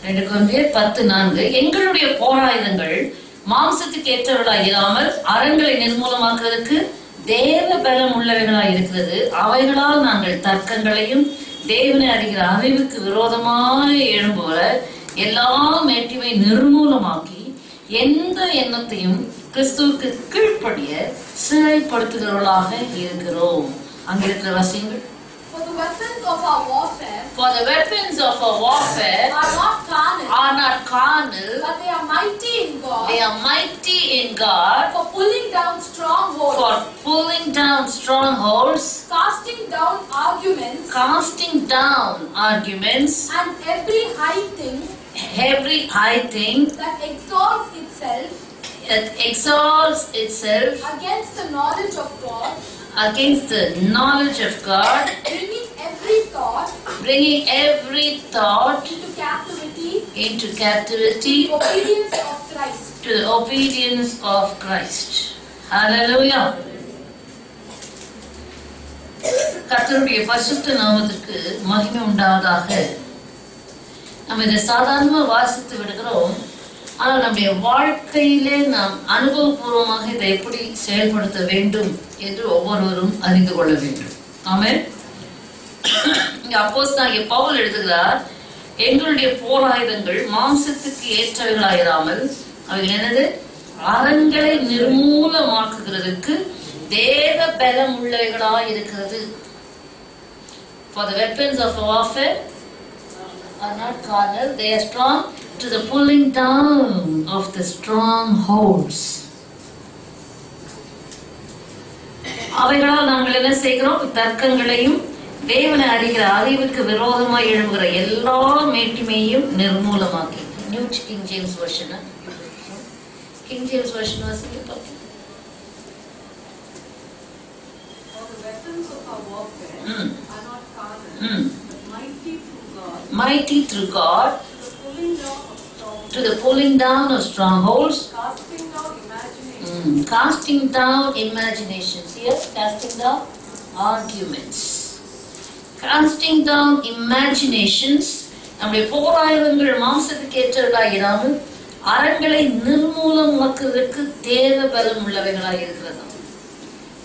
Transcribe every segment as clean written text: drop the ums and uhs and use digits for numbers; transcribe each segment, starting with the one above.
2 கொரிந்தியர் 10:4 எங்களுடைய போராயுதங்கள் மாம்சத்துக்கு ஏற்றவர்களாய் இராமல் அரண்களை நிர்மூலமாக்குவதற்கு தேவ பலம் உள்ளவைகளாய் இருக்கிறது. அவைகளால் நாங்கள் தர்க்கங்களையும் தேவனை அறிகிற அறிவுக்கு விரோதமாய் எழும்புவர எல்லா மேட்டிமை நிர்மூலமாக்கி எந்த எண்ணத்தையும் கிறிஸ்துவுக்கு கீழ்ப்படிய சிறைப்படுத்துகிறவர்களாக இருக்கிறோம். அங்க இருக்கிற வசனங்கள் For the weapons of our warfare are not carnal, but they are mighty in God. They are mighty in God for pulling down strongholds, casting down arguments, and every high thing that exalts itself against the knowledge of God, bringing every thought into captivity to the obedience of Christ. Hallelujah. கர்த்தருடைய பரிசுத்த நாமத்திற்கு மகிமை உண்டாவதாக. நம்ம இதை சாதாரணமா வாசித்து விடுகிறோம். ஆனால் நம்முடைய வாழ்க்கையிலே நாம் அனுபவபூர்வமாக இதை எப்படி செயல்படுத்த வேண்டும் என்று ஒவ்வொருவரும் அறிந்து கொள்ள வேண்டும். ஆமென். அப்போஸ்தலனாகிய பவுல் எழுதுகிறார், எங்களுடைய போராயுதங்கள் மாம்சத்துக்கு ஏற்றவைகளாயிராமல் அவைகள் என்னது அரண்களை நிர்மூலமாக்குகிறதுக்கு தேவ பலம் உள்ளவைகளாய் இருக்கிறது. For the weapons of warfare are not carnal, they are strong to the pulling down of the strongholds. அவைகளால் நாங்கள் என்ன செய்கிறோம்? தர்க்கங்களையும் தேவனை அறிகிற அறிவுக்கு விரோதமாய் எழும்புகிற எல்லா மேட்டிமையும் நிர்மூலமாக்கி. நியூ கிங் ஜேம்ஸ் வெர்ஷன் வாசிங்க பார்ப்போம். Mighty through God to the pulling down of strongholds, casting down imaginations. Yes, casting down arguments, casting down imaginations. நம்முடைய போராயுதங்கள் மாம்சத்துக்கு ஏற்றவர்களாய் இராமல் அரண்களை நிர்மூலமாக்குவதற்கு தேவ பலம் உள்ளவைகளாய் இருக்கிறது.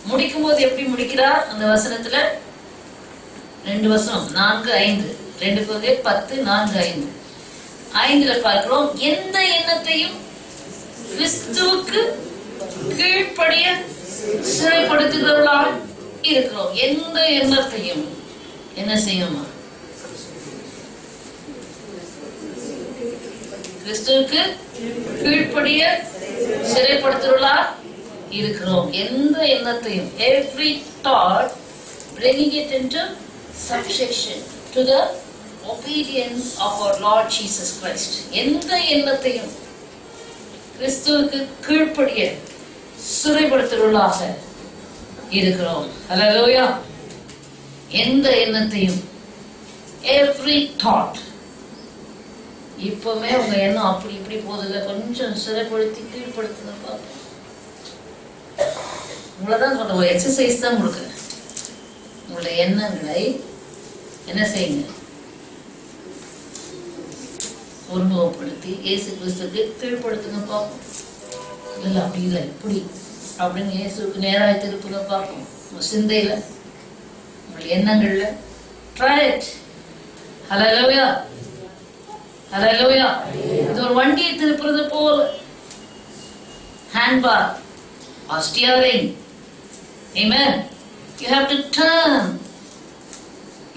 முடிக்கும் போது எப்படி முடிக்கிறார்? அந்த வசனத்துல 2 வசனம் 4-5 2 கொரிந்தியர் 10:4-5 5ல பார்க்கிறோம், எந்த எண்ணத்தையும் கிறிஸ்துவுக்கு கீழ்ப்படிய சிறைப்படுத்துகிறவர்களாய் இருக்கிறோம். எந்த எண்ணத்தையும் என்ன செய்யணுமா? கிறிஸ்துவுக்கு கீழ்ப்படிய சிறைப்படுத்துகிறவர்களா இருக்கிறோம். எந்த எண்ணத்தையும், every thought bringing it into subjection to the obedience of our Lord Jesus Christ. எந்த எண்ணத்தையும் கிறிஸ்துவுக்கு கீழ்ப்படிய சிறைப்படுத்துகிறவர்களாக இருக்கிறோம். ஹல்லேலூயா. எந்த எண்ணத்தையும், every thought. இப்பவுமே உங்க எண்ணம் அப்படி இப்படி போதில்லை, கொஞ்சம் சிறைப்படுத்தி கீழ்ப்படுத்துங்க பார்ப்போம். உங்களதான் சொல்ற ஒரு எக்ஸசைஸ் தான் கொடுக்குறேன். உங்களுடைய எண்ணங்களை என்ன செய்யுங்க? ஒருமுகப்படுத்தி இயேசு கிறிஸ்துக்கு கீழ்ப்படுத்துங்க பார்ப்போம். இல்லை அப்படி இல்லை இப்படி அப்படின்னு இயேசுக்கு நேராக திருப்புங்க பார்ப்போம். உங்க சிந்தையில, உங்களுடைய எண்ணங்கள்ல try it. ஹல்லேலூயா, ஹல்லேலூயா. இது ஒரு வண்டியை திருப்புறது போல, handbar or steering. Amen. You have to turn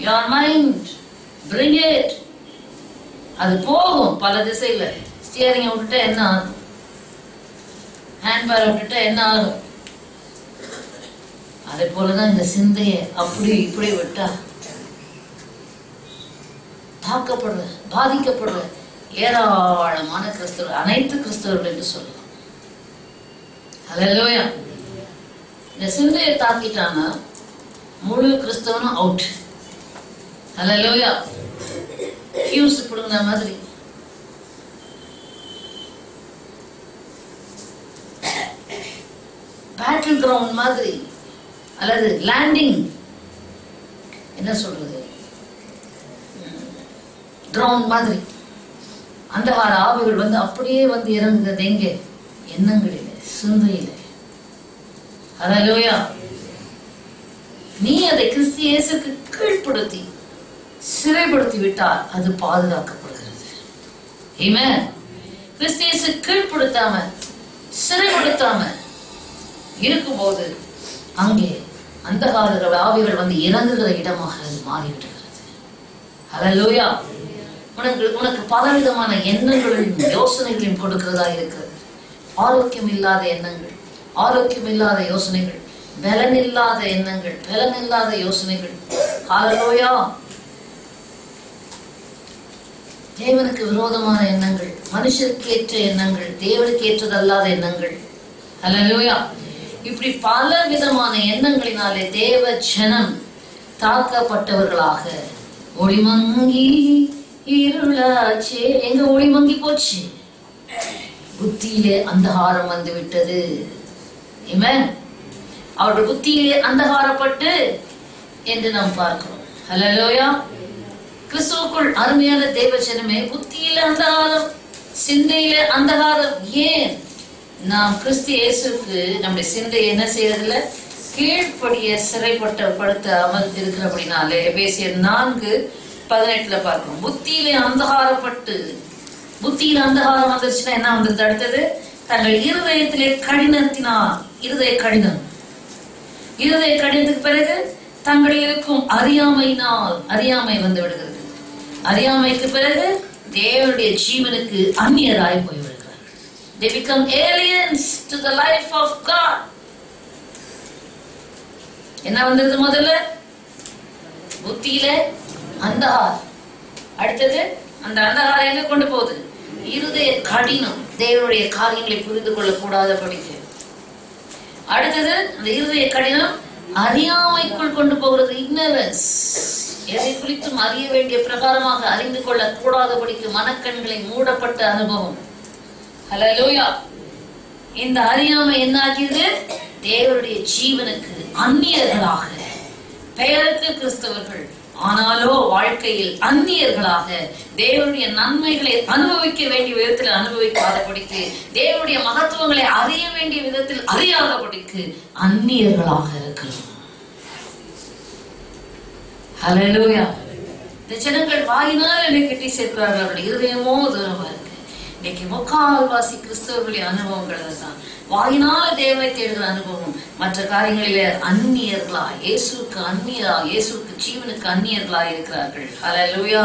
your mind, bring it. அது போகும் பல திசையில. ஸ்டியரிங் விட்டுட்டா என்ன ஆகும்? ஹேண்ட்பார் விட்டுட்டா என்ன ஆகும்? அதே போலதான் இந்த சிந்தைய அப்படி இப்படி விட்டா தாக்கப்படுற, பாதிக்கப்படுற ஏராளமான கிறிஸ்தவர்கள், அனைத்து கிறிஸ்தவர்கள் என்று சொல்லலாம். ஹல்லேலூயா. இந்த சிந்தையை தாக்கிட்டானா முழு கிறிஸ்தவனும் அவுட். ஹல்லேலூயா. ஃபியூஸ் பிடுங்கின மாதிரி. பேட்டில் கிரவுண்ட் மாதிரி, அல்லது லேண்டிங் என்ன சொல்றது, கிரவுண்ட் மாதிரி. அந்தகார ஆவிகள் வந்து அப்படியே வந்து இறங்குகிறது எங்கே? எண்ணங்களிலே, சிந்தையிலே. ஹல்லேலூயா. நீ அதை கிறிஸ்து இயேசுக்கு கீழ்ப்படுத்தி சிறைப்படுத்தி விட்டால் அது பாதுகாக்கப்படுகிறது. ஆமென். கிறிஸ்து இயேசு கீழ்ப்படுத்தாம சிறைப்படுத்தாம இருக்கும்போது அங்கே அந்தகார ஆவிகள் வந்து இறங்குகிற இடமாக அது மாறிவிடுகிறது. ஹல்லேலூயா. உனக்கு பலவிதமான எண்ணங்களையும் யோசனைகளையும் கொடுக்கிறதா இருக்கிறது. ஆரோக்கியம் இல்லாத எண்ணங்கள், ஆரோக்கியம் இல்லாத யோசனைகள், பலன் இல்லாத எண்ணங்கள், பலன் இல்லாத யோசனைகள். ஹல்லேலூயா. தேவனுக்கு விரோதமான எண்ணங்கள், மனுஷருக்கு ஏற்ற எண்ணங்கள், தேவனுக்கு ஏற்றதல்லாத எண்ணங்கள். ஹல்லேலூயா. இப்படி பல விதமான எண்ணங்களினாலே தேவ ஜனம் தாக்கப்பட்டவர்களாக ஒளிமங்கி இருளாச்சே. எங்க ஒளிமங்கி போச்சு? புத்தியிலே அந்தகாரம் வந்து விட்டது. ஆமென். அவருடைய புத்தியிலே அந்தகாரப்பட்டு என்று நாம் பார்க்கிறோம். ஹல்லேலூயா. கிறிஸ்துவுக்குள் அருமையான தேவஜனமே, புத்தியில அந்தகாரம், சிந்தையில அந்தகாரம். ஏன்? நாம் கிறிஸ்து இயேசுக்கு நம்முடைய சிந்தை என்ன செய்யறதில்ல? கீழ்ப்படிய சிறைப்படுத்த அமர்ந்திருக்கிறபடினாலே. எபேசியர் 4:18 பார்க்கிறோம். புத்தியிலே அந்தகாரப்பட்டு, புத்தியில அந்தகாரம் வந்துருச்சுன்னா என்ன வந்தது? அடுத்தது தங்கள் இருதயத்திலே கடினத்தினால், இருதய கடினம். இருதய கடினத்துக்கு பிறகு தங்களில் இருக்கும் அறியாமையினால் அறியாமை வந்து விடுகிறது. அறியாமைக்கு பிறகு தேவனுடைய ஜீவனுக்கு அந்நியராய் போய்விடுகிறார். They become aliens to the life of God. என்ன வந்தது? முதல்ல புத்தியில அந்தகாரம். அடுத்தது அந்த அந்தகாரம் எங்க கொண்டு போகுது? இருதய கடினம், தேவனுடைய காரியங்களை புரிந்து கொள்ளக்கூடாதபடிக்கு. அடுத்தது அந்த இருதய கடினம் அறியாமைக்குள் கொண்டு போகிறது. இக்னரன்ஸ். எதை குறித்தும் அறிய வேண்டிய பிரகாரமாக அறிந்து கொள்ள கூடாதபடிக்கு மனக்கண்களை மூடப்பட்ட அனுபவம். ஹல்லேலூயா. இந்த அறியாமை என்ன ஆகியது? தேவனுடைய ஜீவனுக்கு அந்நியர்களாக, பெயருக்கு கிறிஸ்தவர்கள் ஆனாலோ வாழ்க்கையில் அந்நியர்களாக, தேவனுடைய நன்மைகளை அனுபவிக்க வேண்டிய விதத்தில் அனுபவிக்காதபடிக்கு, தேவனுடைய மகத்துவங்களை அறிய வேண்டிய விதத்தில் அறியாதபடிக்கு அந்நியர்களாக இருக்கிறோம். ஹல்லேலூயா. இந்த ஜனங்கள் வாயினால் என்னை கட்டி சேர்க்கிறார்கள், அவருடைய இருதயமோ தூரமா இருக்கு. இன்னைக்கு முக்கால்வாசி கிறிஸ்தவர்களுடைய அனுபவங்கள் தான். வாயினால தேவனை தேடுகிற அனுபவம், மற்ற காரியங்களிலே அந்நியர்களா, இயேசுக்கு அந்நியரா, இயேசுக்கு ஜீவனுக்கு அந்நியர்களா இருக்கிறார்கள். ஹல்லேலூயா.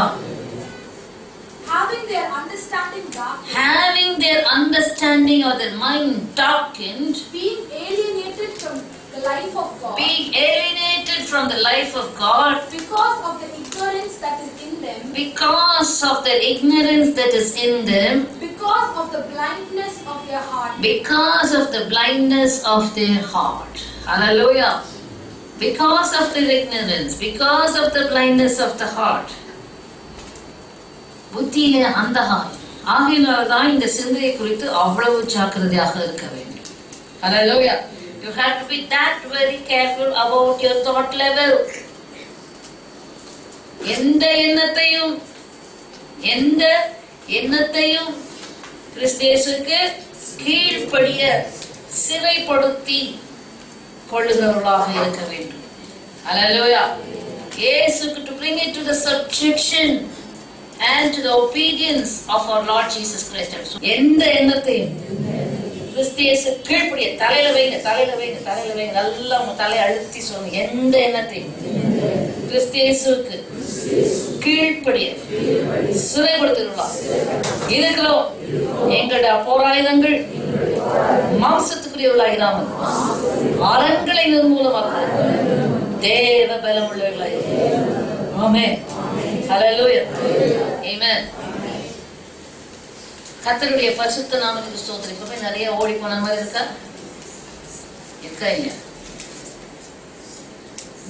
Having their understanding darkened, having their understanding or their mind darkened, being alienated from the life of God, being alienated from the life of God, because of the ignorance that is in them, because of the ignorance that is in them, because of the blindness of their heart, because of the blindness of their heart. Hallelujah. Because of their ignorance, because of the blindness of the heart. புத்தியிலே அந்தகாரம். ஆகையினால்தான் இந்த சிந்தையை குறித்து அவ்வளவு ஜாக்கிரதையாக இருக்க வேண்டும். Hallelujah. You have to be that very careful about your thought level. எந்த எண்ணத்தையும் கிறிஸ்தேசுக்கு கீழ்ப்படிய சிறைப்படுத்தி கொள்ளுகிறவர்களாக இருக்க வேண்டும். Hallelujah. இயேசுக்கு to bring it to the subjection and to the obedience of our Lord Jesus Christ. எந்த எண்ணத்தையும் கிறிஸ்தியேசு கீழ்ப்படிய, தலையில வைங்க, தலையில வைங்க, தலையில வைங்க, நல்லா உங்க தலையை அழுத்தி சொல்லுங்க. எந்த எண்ணத்தையும் கிறிஸ்தியேசுக்கு கீழ்ப்படிய சிறைப்படுத்துகிறோம் இருக்கிறோம். எங்களுடைய போராயுதங்கள் மாம்சத்துக்குரியவர்களாயிராமல் அரண்களை நிர்மூலமாக தேவ பலம் உள்ளவர்களாய். ஆமென். ஹல்லேலூயா. ஆமென். கர்த்தருடைய பரிசுத்த நாமத்துக்கு ஸ்தோத்திரம். இப்ப நிறைய ஓடி போன மாதிரி இருக்கா இல்லையா?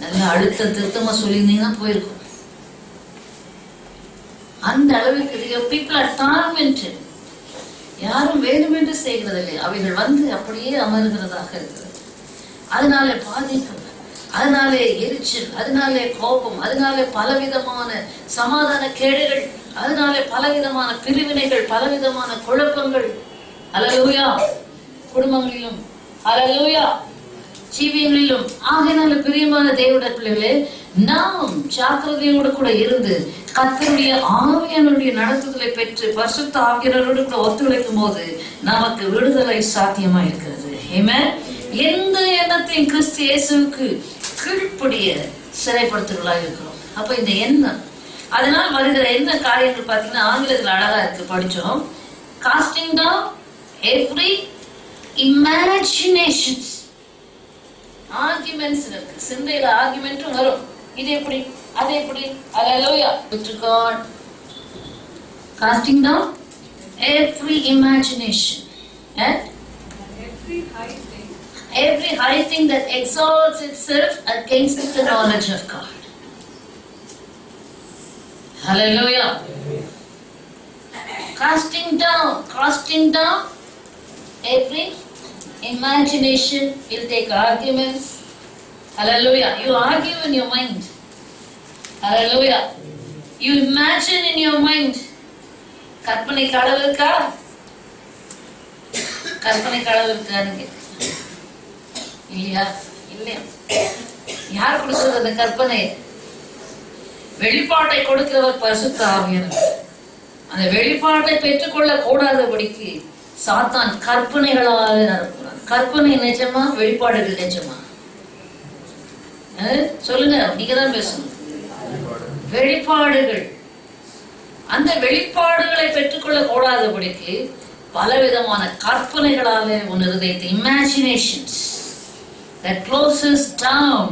நல்லா அழுத்த திருத்தமா சொல்லியிருந்தீங்கன்னா போயிருக்கும். அந்த அளவுக்கு people are tormented. யாரும் வேண்டுமென்று செய்கிறது இல்லை. அவைகள் வந்து அப்படியே அமர்கிறதாக இருக்கிறது. அதனால பாதிப்பு, அதனாலே எரிச்சல், அதனாலே கோபம், அதனாலே பலவிதமான சமாதான கேடுகள் அதனால பலவிதமான பிரிவினைகள், பலவிதமான குழப்பங்கள், அல்லேலூயா, குடும்பங்களிலும், அல்லேலூயா, ஜீவியங்களிலும். ஆகையினால பிரியமான தேவனுடைய பிள்ளைகளே, நாம் ஜாக்கிரதையோடு கூட இருந்து கர்த்தருடைய ஆவியானவருடைய நடத்துதலை பெற்று பரிசுத்த ஆவியானவரோடு கூட ஒத்துழைக்கும் போது நமக்கு விடுதலை சாத்தியமா இருக்கிறது. ஆமென். எந்த எண்ணத்தையும் கிறிஸ்து இயேசுவுக்கு கீழ்ப்படிய சிறைப்படுத்துகளாக இருக்கிறோம். அப்ப இந்த எண்ணம், அதனால் வருகிற என்ன காரியங்கள் பார்த்தீங்கன்னா ஆங்கிலத்தில் அழகா இருக்கு, படிச்சோம். casting down every imaginations. Arguments இருக்கு, சிந்தையில ஆர்குமெண்ட்டும் வரும். இது எப்படி, அது எப்படி, அல்லேலூயா, to God, casting down every imagination and every high thing that exalts itself against the knowledge of God. Hallelujah. Casting down every imagination. Will take arguments. Hallelujah. You argue in your mind. Hallelujah. You imagine in your mind. கற்பனை கடல் இருக்கா? கற்பனை கடல் இருக்கான்னு இல்லையா? இல்லையா? யார் கொடுக்கிறது அந்த கற்பனை? வெளிப்பாட்டை கொடுக்கிறவர் பரிசுத்த ஆவியானவர். அந்த வெளிப்பாட்டை பெற்றுக்கொள்ள கூடாதபடிக்கு சாத்தான் கற்பனைகளால் நடக்கிறான். கற்பனை நிஜமா, வெளிப்பாடுகள் நிஜமா? சொல்லுங்க, நீங்க தான் பேசணும். வெளிப்பாடுகள், அந்த வெளிப்பாடுகளை பெற்றுக்கொள்ள கூடாதபடிக்கு பலவிதமான கற்பனைகளாலே உன் இருதயத்தை, imaginations that closes down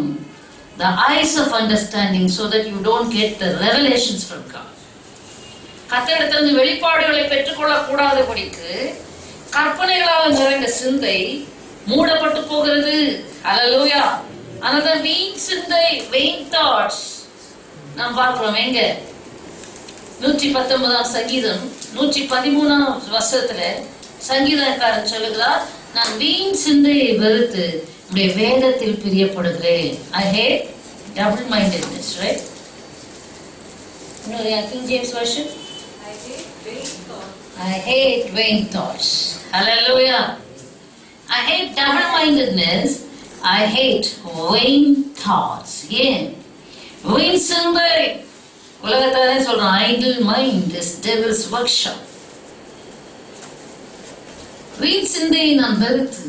the eyes of understanding so that you don't get the revelations from God. கர்த்தரிடத்திலிருந்து வெளிப்பாடுகளை பெற்றுக்கொள்ள கூடாதபடிக்கு கற்பனைகளால் நிறைந்த சிந்தை மூடப்பட்டு போகிறது. அல்லேலூயா. another vain சிந்தை, vain thoughts நாம் பார்க்கிறோம். எங்க 119 சங்கீதம் 113 வசனத்துல சங்கீதக்காரன் சொல்லுகிறார், நான் வீண் சிந்தையை வெறுத்து உடைய வேதத்தில் பிரியப்படுகிறேன். I hate double mindedness, right? No, King James version. I hate vain thoughts. Hallelujah. I hate double mindedness. I hate vain thoughts. ஏன்? vain சிந்தை. உலகத்தாரே சொல்றான், idle mind is devil's workshop. வீண் சிந்தையை நான் வெறுத்து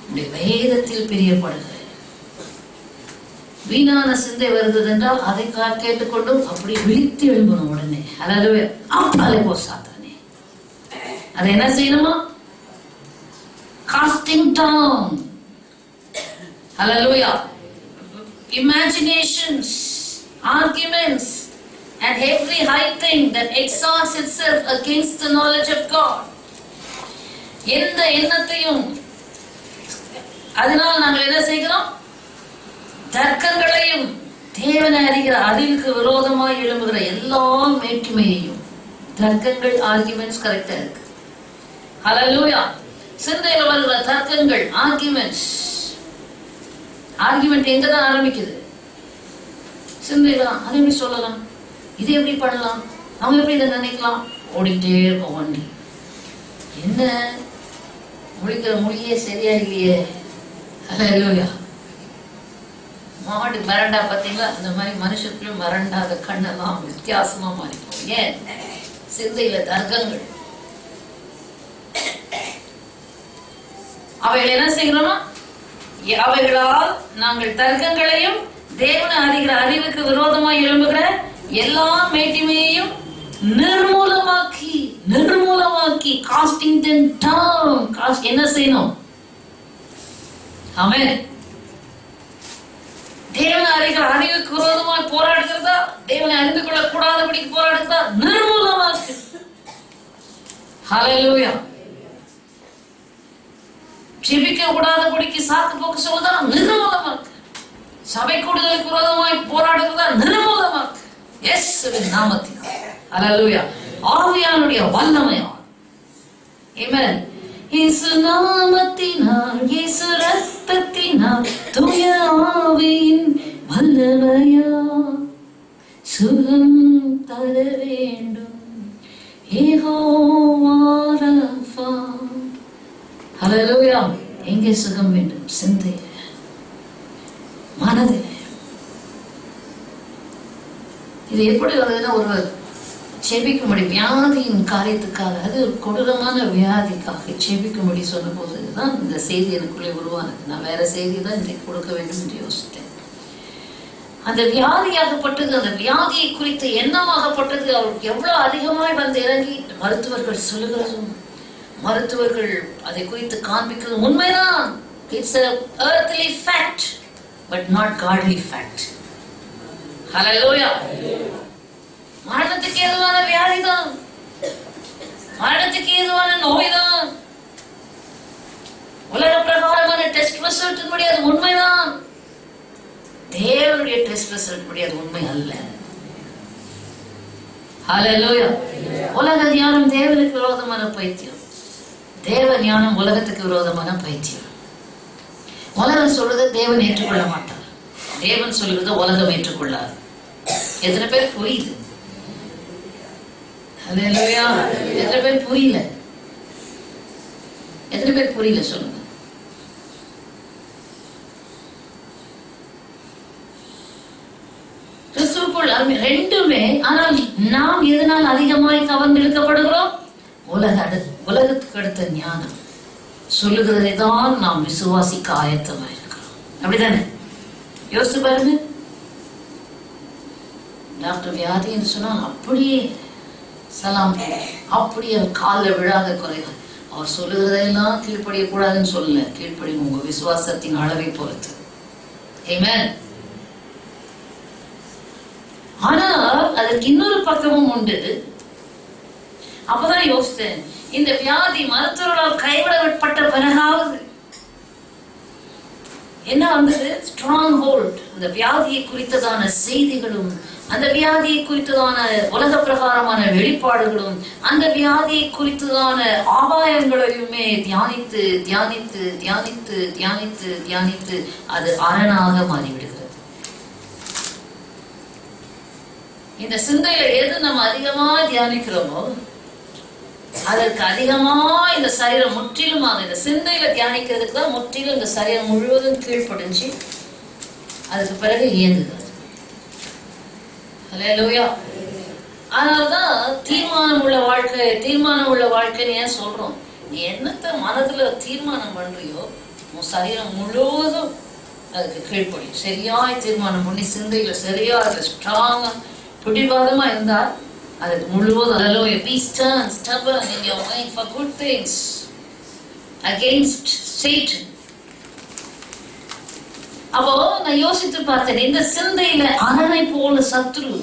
உடைய வேதத்தில் பிரியப்படுகிறேன். வீணான சிந்தை வருகிறது என்றால் அதை கேட்டுக்கொண்டும் அப்படி விழித்து எழும்பணும் உடனே. அல்லேலூயா. அப்பாலே போ சாத்தானே. அதை என்ன செய்யணுமா? casting down. Hallelujah. Imaginations, arguments, and every high thing that exalts itself against the knowledge of God. எந்த எண்ணத்தையும், அதனால் நாங்கள் என்ன செய்கிறோம்? தர்க்கங்களையும் தேவனை அறிகிற அறிவுக்கு விரோதமாய் எழும்புகிற எல்லா மேட்டுமையையும். தர்க்கங்கள், ஆர்குமெண்ட்ஸ் கரெக்டா இருக்கு. ஹல்லேலூயா. சிந்தையில் வருகிற தர்க்கங்கள், ஆர்குமெண்ட்ஸ். ஆர்குமெண்ட் எங்கதான் ஆரம்பிக்குது? சிந்தையில தான். அது எப்படி சொல்லலாம், இது எப்படி பண்ணலாம், அவங்க எப்படி இதை நினைக்கலாம், ஓடிக்கிட்டே இருக்கும் வண்டி. என்ன முழிக்கிற மொழியே சரியா இல்லையே. ஹல்லேலூயா. மாடு மிரண்டா பார்த்தீங்களா? அந்த மாதிரி மனுஷத்துலயும் மிரண்டாத கண்ணெல்லாம் வித்தியாசமா மாறிப்போம். ஏன்? சிந்தையில தர்க்கங்கள். அவைகள் என்ன செய்யணும்னா, அவைகளால் நாங்கள் தர்க்கங்களையும் தேவனை அறிகிற அறிவுக்கு விரோதமாய் எழும்புகிற எல்லா மேட்டிமையையும் நிர்மூலமாக்கி casting them down. என்ன செய்யணும்? ஆமென். தேவனை அறிகிற அறிவுக்கு விரோதமாய் போராடுகிறதா, தேவனை அறிந்து கொள்ள கூடாதபடிக்கு போராடுகிறதா, நிர்மூலமாக்கு. ஹல்லேலூயா. ஜெபிக்க கூடாதபடிக்கு சாக்கு போக்கு சொல்லுதா, நிர்மூலமாக்கு. சபை கூடுதலுக்கு விரோதமாய் போராடுகிறதா, நிர்மூலமாக்கு. இயேசுவின் நாமத்தினால். ஹல்லேலூயா. ஆவியானுடைய வல்லமையால். ஆமென். இயேசு நாமத்தினால், இயேசு ரத்தத்தினால், தூய ஆவியின் வல்லமையால் சுகம் தர வேண்டும். எங்கே சுகம் வேண்டும்? சிந்தையில, மனதில். இது எப்படி வருதுன்னா, ஒருவர் செபிக்கும்படி வியாதியின் காரியத்துக்காக, அது ஒரு கொடூரமான வியாதிக்காக செபிக்கும்படி சொன்ன போதுதான் இந்த செய்தி எனக்குள்ளே உருவானது. நான் வேற செய்தி தான் இன்றைக்கு கொடுக்க வேண்டும் என்று யோசித்தேன். அந்த வியாதியாகப்பட்டது, அந்த வியாதியை குறித்து எண்ணமாகப்பட்டது அவருக்கு எவ்வளவு அதிகமாய் வந்து இறங்கி, மருத்துவர்கள் சொல்லுகிறதும் மருத்துவர்கள் அதை குறித்து காண்பிக்கிறதும் உண்மைதான். It's a earthly fact but not godly fact. Hallelujah. மரணத்துக்கு ஏதுவான வியாதிதான், மரணத்துக்கு ஏதுவான நோய்தான், உலக பிரகாரமான டெஸ்ட் ரிசல்ட் படி அது உண்மைதான். தேவனுடைய டெஸ்ட் ரிசல்ட் படி அது உண்மை அல்ல. ஹல்லேலூயா. உலக ஞானம் தேவனுக்கு விரோதமான பைத்தியம், தேவ ஞானம் உலகத்துக்கு விரோதமான பைத்தியம். உலகம் சொல்றதை தேவன் ஏற்றுக்கொள்ள மாட்டார், தேவன் சொல்றதை உலகம் ஏற்றுக்கொள்ளார். எத்தனை பேர் புரியுது? ஹல்லேலூயா. எத்தனை பேர் புரியல? எத்தனை பேர் புரியல சொல்லுங்க. கிறிஸ்துவுக்குள் ரெண்டுமே. ஆனால் நாம் எதனால் அதிகமாய் கவர்ந்தெடுக்கப்படுகிறோம்? உலகத்துக்கு அடுத்த ஞானம் சொல்லுகிறதை தான் நாம் விசுவாசிக்க ஆயத்தமாக இருக்கிறோம். அப்படிதானே? யோசிச்சு பாருங்க. டாக்டர் வியாதின்னு சொன்னா அப்படியே சலாம், அப்படியே காலில் விழாத குறைகள். அவர் சொல்லுகிறதெல்லாம் கீழ்ப்படிய கூடாதுன்னு சொல்லல, கீழ்ப்படியும் உங்க விசுவாசத்தின் அளவை பொறுத்து. ஆமென். ஆனால் அதற்கு இன்னொரு பக்கமும் உண்டு. அப்பதான் யோசித்தேன், இந்த வியாதி மருத்துவர்களால் கைவிடப்பட்ட பிறகாவது என்ன வந்தது? Strong hold. அந்த வியாதியை குறித்ததான செய்திகளும், அந்த வியாதியை குறித்ததான உலக பிரகாரமான வெளிப்பாடுகளும், அந்த வியாதியை குறித்ததான ஆபாயங்களையுமே தியானித்து தியானித்து தியானித்து தியானித்து தியானித்து அது அரணாக மாறிவிடுகிறது. இந்த சிந்தையில எது நம்ம அதிகமா தியானிக்கிறோமோ அதற்கு அதிகமா இந்த சரீரம் முற்றிலுமாக, இந்த சிந்தையில தியானிக்கிறதுக்கு தான் முற்றிலும் இந்த சரீரம் முழுவதும் கீழ்ப்படிஞ்சு அதுக்கு பிறகு இயங்குகிறது. ஹல்லேலூயா. அதனால்தான் தீர்மானம் உள்ள வாழ்க்கை, தீர்மானம் உள்ள வாழ்க்கைன்னு ஏன் சொல்றோம்? நீ என்னத்தை மனதுல தீர்மானம் பண்றியோ உன் சரீரம் முழுவதும் அதுக்கு கீழ்ப்படியும். சரியாய் தீர்மானம் பண்ணி சிந்தையில சரியா அது ஸ்ட்ராங்கா பிடிவாதமா இருந்தா அதுக்கு முழுவதும். Hallelujah. Be stubborn in your mind for good things against Satan. அப்போ நான் யோசித்து பார்த்தேன், இந்த சிந்தையில அரனை போல சத்துரு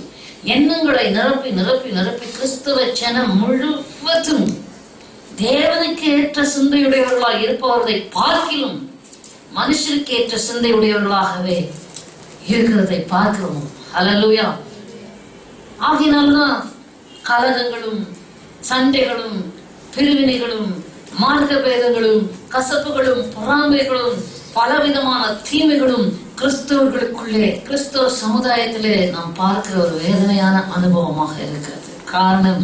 எண்ணங்களை நிரப்பி நிரப்பி நிரப்பி கிறிஸ்தவ ஜனம் முழுவதும் தேவனுக்கு ஏற்ற சிந்தையுடையவர்களாக இருப்பவர்களை பார்க்கிலும் மனுஷருக்கு ஏற்ற சிந்தையுடையவர்களாகவே இருக்கிறதை பார்க்கிறோம். ஹல்லேலூயா. ஆகினால்தான் கலகங்களும் சண்டைகளும் பிரிவினைகளும் மார்க்க பேதங்களும் கசப்புகளும் பொறாமைகளும் பலவிதமான தீமைகளும் கிறிஸ்தவர்களுக்குள்ளே, கிறிஸ்தவ சமுதாயத்திலே நாம் பார்க்கிற ஒரு வேதனையான அனுபவமாக இருக்கிறது. காரணம்,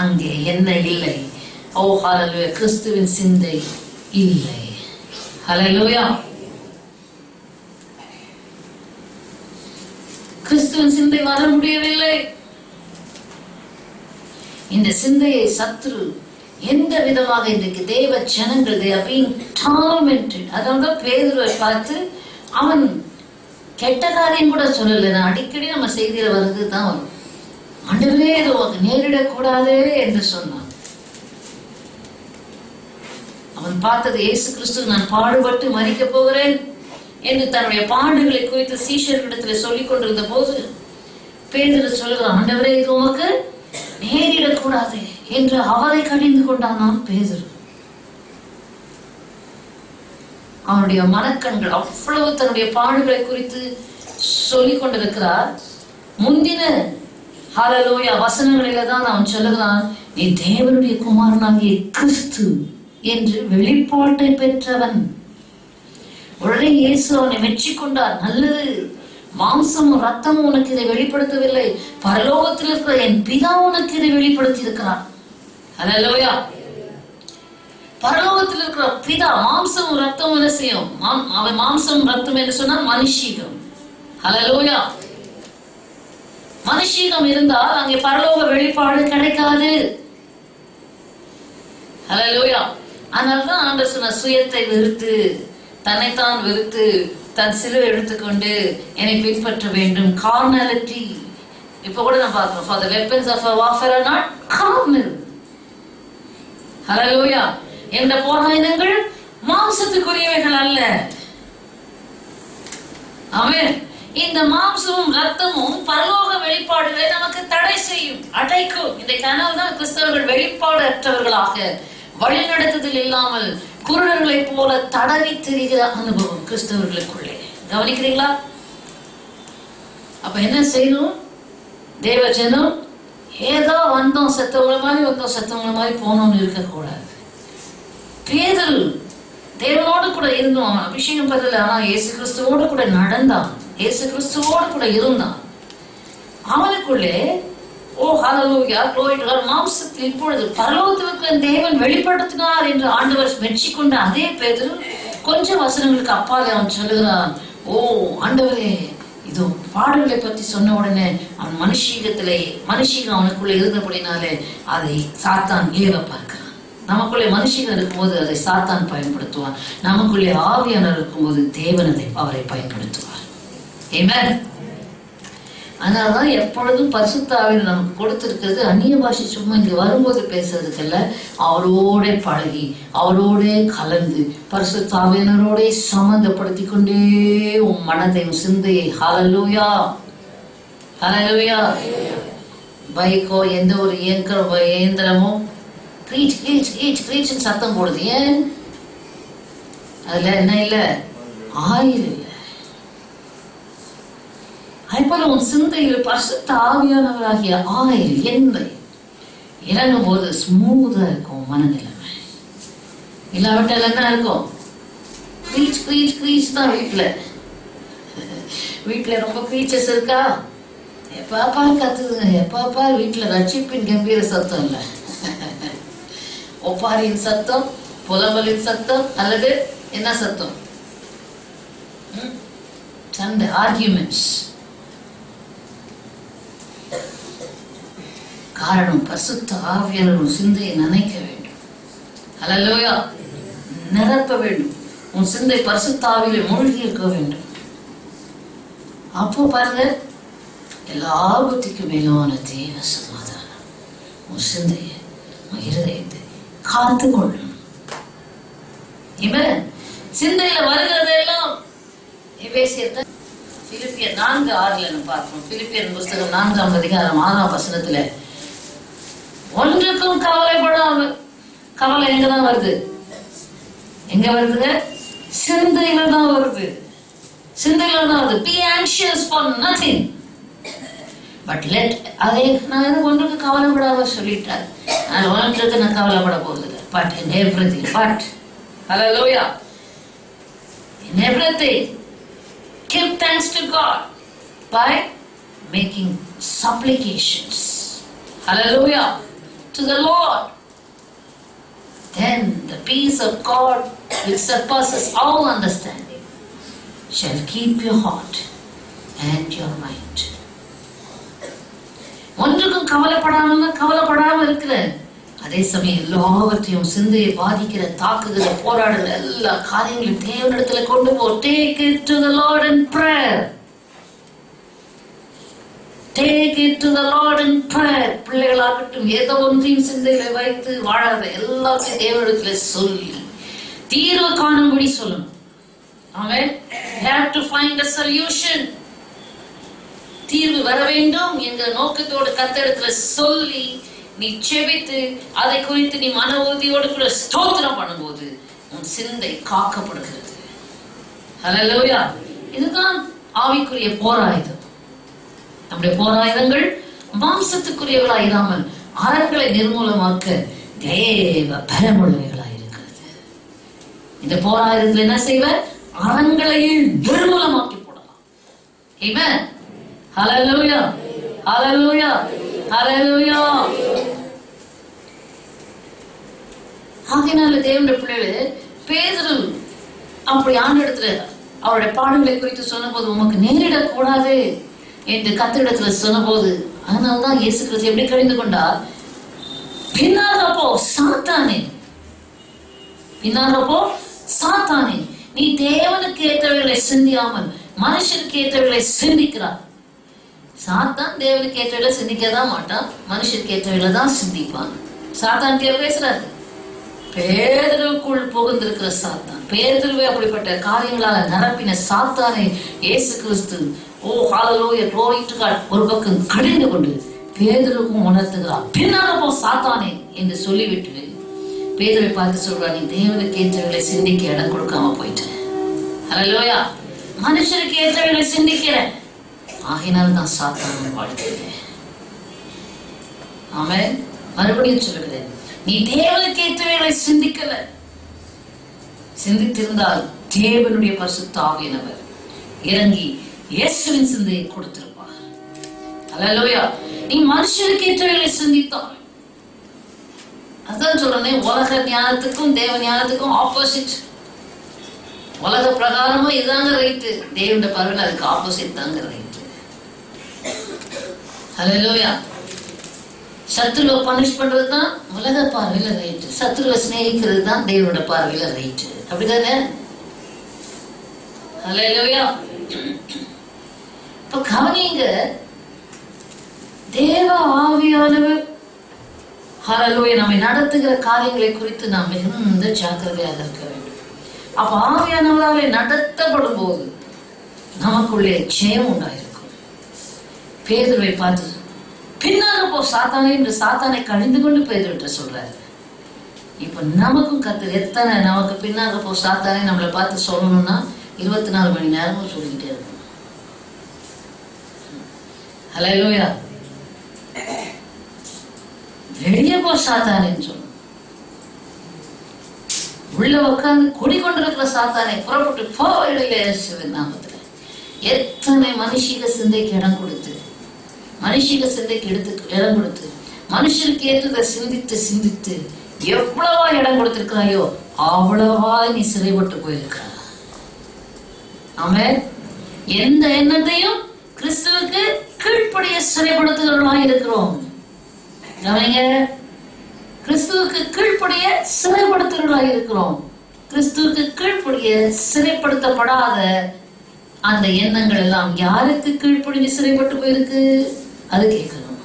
அங்கே என்ன இல்லை? ஓ ஹல்லேலூயா, கிறிஸ்துவின் சிந்தை இல்லை. ஹல்லேலூயா. கிறிஸ்துவின் சிந்தை வர முடியவில்லை. இந்த சிந்தையை சத்துரு எந்த விதமாக இன்றைக்கு தேவ ஜனங்கள் they are being tormented. அதனால பேதுருவை பார்த்து அவன் கெட்ட காரியம் கூட சொல்லல. நான் அடிக்கடி நம்ம செய்தியில வருது தான் வரும். ஆண்டவரே இது உனக்கு நேரிடக்கூடாதே என்று சொன்னான். அவன் பார்த்தது இயேசு கிறிஸ்து நான் பாடுபட்டு மரிக்க போகிறேன் என்று தன்னுடைய பாடுகளை குறித்து சீஷர்களிடத்தில் சொல்லிக் கொண்டிருந்த போது பேதுரு சொல்லுகிறான், ஆண்டவரே இது உனக்கு நேரிடக்கூடாது என்று அவரை கடிந்து கொண்டான் பேதுரு. அவனுடைய மனக்கண்கள் அவ்வளவு தன்னுடைய பாடுகளை குறித்து சொல்லிக் கொண்டிருக்கிறார். முந்தின ஹல்லேலூயா வசனங்களில தான் அவன் சொல்லுகிறான், நீ தேவனுடைய குமாரனாகிய கிறிஸ்து என்று வெளிப்பாட்டை பெற்றவன். உடனே இயேசு அவனை மெச்சிக்கொண்டார். நல்லது, மாம்சமும் ரத்தமும் உனக்கு இதை வெளிப்படுத்தவில்லை, பரலோகத்தில் இருக்கிற என் பிதா உனக்கு இதை வெளிப்படுத்தி இருக்கிறார். ஹல்லேலூயா. பரலோகத்தில் இருக்கிற பிதா மாம்சம் ரத்தம் என்ன செய்யும்? அவன் மாம்சம் ரத்தம் என்று சொன்னா மனுஷீகம். ஹல்லேலூயா. மனுஷீகம் இருந்தால் அங்கே பரலோக வெளிப்பாடு கிடைக்காது. ஹல்லேலூயா. அதனால்தான் ஆண்டவர் சொன்ன, சுயத்தை வெறுத்து, தன்னைத்தான் வெறுத்து, தன் சிலுவை எடுத்துக்கொண்டு என்னை பின்பற்ற வேண்டும். கார்னாலிட்டி. இப்ப கூட நான் பார்க்கிறோம். For the weapons of our warfare are not carnal. ஹல்லேலூயா. இந்த போராயுதங்கள் மாம்சத்துக்குரியவைகள் அல்ல. ஆமென். இந்த மாம்சமும் ரத்தமும் பரலோக வெளிப்பாடுகளை நமக்கு தடை செய்யும், அடைக்கும். இந்த கனவு தான் கிறிஸ்தவர்கள் வெளிப்பாடு அற்றவர்களாக, வழிநடத்துதல் இல்லாமல் குருடர்களை போல தடவி திரிகிற அனுபவம் கிறிஸ்தவர்களுக்குள்ளே. கவனிக்கிறீங்களா? அப்ப என்ன செய்யணும்? தேவஜனம் ஏதோ வந்தோம் செத்தவங்கள மாதிரி போனோம்னு இருக்கக்கூடாது. பேதல் தேவனோடு கூட இருந்தோம், அவன் அபிஷேகம் பெறல, ஆனா இயேசு கிறிஸ்துவோடு கூட நடந்தான், இயேசு கிறிஸ்துவோடு கூட இருந்தான். அவனுக்குள்ளே ஹல்லேலூயா, glory to God, மாம்சத்தில் இப்பொழுது பரலோகத்திற்கு தேவன் வெளிப்படுத்தினார் என்று ஆண்டவர் மெச்சிக்கொண்ட அதே பேதுரு கொஞ்சம் வசனங்களுக்கு அப்பாலே அவன் சொல்லுகிறான், ஆண்டவரே, இதோ பாடுகளை பற்றி சொன்ன உடனே அவன் மனுஷீகம் அவனுக்குள்ள இருந்தபடினாலே அதை சாத்தான் ஏவ பார்க்கிறான். நமக்குள்ளே மனுஷீகம் இருக்கும்போது அதை சாத்தான் பயன்படுத்துவான். நமக்குள்ளே ஆவியானவர் இருக்கும்போது தேவன் அவரை பயன்படுத்துவார். ஆமென். அதனாலதான் எப்பொழுதும் பரிசுத்த ஆவியானவர் நமக்கு கொடுத்திருக்கிறது அந்நிய பாஷை சும்மா இங்க வரும்போது பேசுறதுக்கல்ல, அவரோட பழகி, அவரோட கலந்து, பரிசுத்த ஆவியானவரோட சம்பந்தப்படுத்தி கொண்டே உன் மனதை, உன் சிந்தையை. ஹல்லேலூயா, ஹல்லேலூயா. பைக்கோ எந்த ஒரு இயந்திரமோ கிரீச் கிரீச் கிரீச் கிரீச் சத்தம் போடுது. ஏன்? அதுல என்ன இல்ல? ஆயில் இல்ல. அதுபோல உன் சிந்தையில் பரிசுத்த ஆவியானவராகிய ஆயில், எண்ணெய் இறங்கும் போது ஸ்மூதா இருக்கும் மனநிலைமை. இல்லாவிட்டால் என்ன இருக்கும்? கிரீச் கிரீச் கிரீச் தான். வீட்டுல ரொம்ப கிரீச்சஸ் இருக்கா? எப்பாப்பா கத்துதுங்க, எப்பாப்பா வீட்டுல ரட்சிப்பின் கம்பீர சத்தம் இல்ல, ஒப்பாரியின் சத்தம், புலம்பலின் சத்தம், அல்லது என்ன சத்தம்? சண்டை, ஆர்கியூமெண்ட்ஸ். காரணம், பரிசுத்த ஆவியானவர் சிந்தையை நனைக்க வேண்டும். ஹல்லேலூயா. நிரப்ப வேண்டும். உன் சிந்தை பரிசுத்த ஆவியிலே மூழ்கி இருக்க வேண்டும். அப்போ பாருங்க, எல்லா புத்திக்கும் மேலான தேவ சமாதானம் உன் சிந்தையை, உன் இருதயத்தை காத்து கொள்ளும். இவன் சிந்தையில வருகிறதெல்லாம் எபேசியர் பிலிப்பியர் 4:6 பார்ப்போம். பிலிப்பியர் புஸ்தகம் 4ஆம் அதிகாரம் 6ஆம் வசனத்துல, ஒன்றுக்கும் கவலைப்படாமல். கவலை எங்கதான் வருது? எங்க வருதுங்க? சிந்தையில தான் வருது. சிந்தையில தான் வருது. Be anxious for nothing but let. அதே நான் எது ஒன்றுக்கு கவலைப்படாம சொல்லிட்டார். நான் ஒன்றுக்கு நான் கவலைப்பட போகுது. But in everything, but hallelujah, in everything give thanks to God by making supplications, hallelujah, to the Lord. Then the peace of God, which surpasses all understanding, shall keep your heart and your mind. ஒன்றுக்கும் கவலைப்படாம இருக்கிற அதே சமயம் எல்லாவற்றையும் சிந்தையை பாதிக்கிற, தாக்குகிற, போராடுகிற எல்லா காரியங்களையும் தேவனிடத்துல கொண்டு போ. Take it to the Lord in prayer. Take it to the Lord in prayer. பிள்ளைகளாகட்டும், ஏதோ ஒன்றையும் சிந்தையில வைத்து வாழாத, எல்லாத்தையும் தேவனிடத்துல சொல்லி தீர்வு காணும்படி சொல்லணும். Amen. You have to find a solution. தீர்வு வர வேண்டும் என்கிற நோக்கத்தோடு கர்த்தரிடத்துல சொல்லி நீ செபித்து அதை குறித்து நீ மன உறுதியோடு கூட ஸ்தோத்திரம் பண்ணும்போது உன் சிந்தை காக்கப்படுகிறது. ஹல்லேலூயா. இதுதான் ஆவிக்குரிய போராயுதம். நம்முடைய போராயுதங்கள் மாம்சத்துக்குரியவர்களாய் இராமல் அறங்களை நிர்மூலமாக்க தேவ பலமுள்ளவைகளாய் இருக்கிறது. இந்த போராயுதத்துல என்ன செய்வார்? அறங்களையும் நிர்மூலமாக்கி போடலாம். ஆமென். ஹல்லேலூயா, ஹல்லேலூயா, ஹல்லேலூயா. ஆக ஆகையினால தேவனுடைய பிள்ளைகள் பேதுரு அப்படி ஆண்டவரிடத்துல அவருடைய பாடுகளை குறித்து சொன்னபோது உமக்கு நேரிடக்கூடாது என்று கர்த்தரிடத்துல சொன்னபோது, அதனால்தான் இயேசு கிறிஸ்து எப்படி கடிந்து கொண்டார்? பின்னாக போ சாத்தானே, பின்னாக போ சாத்தானே, நீ தேவனுக்கு ஏற்றவைகளை சிந்தியாமல் மனுஷனுக்கு ஏற்றவைகளை சிந்திக்கிறார். சாத்தான் தேவனுக்கு ஏற்றவைகளை சிந்திக்கதான் மாட்டான், மனுஷனுக்கு ஏற்றவைகளை தான் சிந்திப்பான். சாத்தான் கேள்வி பேசுறாரு. பேதுருவுக்குள் புகுந்திருக்கிற சாத்தான், பேதுருவை அப்படிப்பட்ட காரியங்களால நிரப்பின சாத்தானை இயேசு கிறிஸ்து ஹalleluya glory to God ஒரு பக்கம் கடிந்து கொண்டு பேதுருவுக்கும் உணர்த்துகிறார். பின்னால போ சாத்தானே என்று சொல்லிவிட்டு பேதுருவை பார்த்து சொல்றார், நீ தேவனுக்கு ஏற்றவைகளை சிந்திக்க இடம் கொடுக்காம போயிட்ட. ஹalleluya, மனுஷனுக்கு ஏற்றவைகளை சிந்திக்கிற ஆகினால் தான் சாத்தானை வாழ்க்கிறேன். ஆமென். மறுபடியும் சொல்லுகிறேன், நீ தேவனுக்கு ஏற்றவைகளை சிந்திக்கல. சிந்தித்திருந்தால் தேவனுடைய பரிசுத்த ஆவியானவர் இறங்கி இயேசுவின் சிந்தையை கொடுத்திருப்பார். ஹல்லேலூயா. நீ மனுஷனுக்கு ஏற்றவைகளை சிந்தித்தால், அதான் சொல்றேன், உலக ஞானத்துக்கும் தேவ ஞானத்துக்கும் ஆப்போசிட். உலக பிரகாரமா இதாங்க ரைட்டு, தேவனுடைய பார்வையில் அதுக்கு ஆப்போசிட் தாங்க ரைட்டு. ஹல்லேலூயா. சத்துருவை பனிஷ் பண்றதுதான் உலக பார்வையில ரைட்டு, சத்துருவை சிநேகிக்கிறது தான் தேவனோட பார்வையில ரைட்டு. அப்படிதானே? ஹல்லேலூயா. இப்ப கவனிங்க, தேவ ஆவியானவர் ஹல்லேலூயா நம்மை நடத்துகிற காரியங்களை குறித்து நாம் மிகுந்த ஜாக்கிரதையாக இருக்க வேண்டும். அப்ப ஆவியானவராலே நடத்தப்படும் போது நமக்குள்ளே ஜெயம் உண்டாயிருக்கும். பேதுருவை பார்த்து பின்னால போ சாத்தானே என்று சாத்தானை கடிந்து கொண்டு பேதுருவிட்ட சொல்றாரு. இப்ப நமக்கும் கர்த்தர் எத்தனை நமக்கு பின்னாக போ சாத்தானே நம்மளை பார்த்து சொல்லணும்னா 24 மணி நேரமும் சொல்லிக்கிட்டே இருக்கும். ஹல்லேலூயா. வெளியே போ சாத்தானேன்னு சொல்லணும். உள்ள உட்கார்ந்து குடிக்கொண்டிருக்கிற சாத்தானை புறப்பட்டு போ இயேசுவின் நாமத்துல. எத்தனை மனுஷிக சிந்தைக்கு இடம் கொடுத்து, மனுஷிக சிந்தைக்கு இடம் கொடுத்து, மனுஷனுக்கு ஏற்றதை சிந்தித்து சிந்தித்து எவ்வளவா இடம் கொடுத்திருக்காயோ அவ்வளவா நீ சிறைப்பட்டு போயிருக்க. ஆமென். எந்த எண்ணத்தையும் கிறிஸ்துவுக்கு கீழ்ப்படிய சிறைப்படுத்துகிறவர்களாக இருக்கிறோம். கிறிஸ்துவுக்கு கீழ்ப்படிய சிறைப்படுத்துகிறவர்களாக இருக்கிறோம். கிறிஸ்துவுக்கு கீழ்ப்படிய சிறைப்படுத்தப்படாத அந்த எண்ணங்கள் எல்லாம் யாருக்கு கீழ்ப்படிஞ்சு சிறைப்பட்டு போயிருக்கு? அது கேட்கணும்.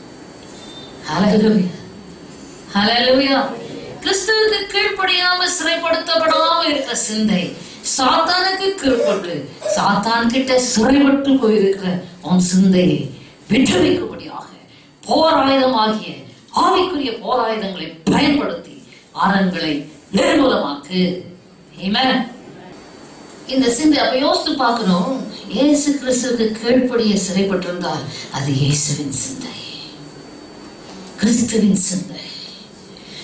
ஹல்லேலூயா, ஹல்லேலூயா. கிறிஸ்துவுக்கு கீழ்ப்படியாம சிறைப்படுத்தப்படாம இருக்கிற சிந்தை சாத்தானுக்கு கீழ்ப்பட்டு சாத்தான் கிட்ட சிறைப்பட்டு போயிருக்கிற உன் சிந்தையை விட்டுவிக்கும்படியாக போராயுதமாகிய ஆவிக்குரிய போராயுதங்களை பயன்படுத்தி அரண்களை நிர்மூலமாக்கு. ஆமென். இந்த சிந்தை அப்ப யோசித்து பார்க்கணும். இயேசு கிறிஸ்துவுக்கு கீழ்ப்படிய சிறைப்பட்டிருந்தால் அது இயேசுவின் சிந்தை, கிறிஸ்துவின் சிந்தை.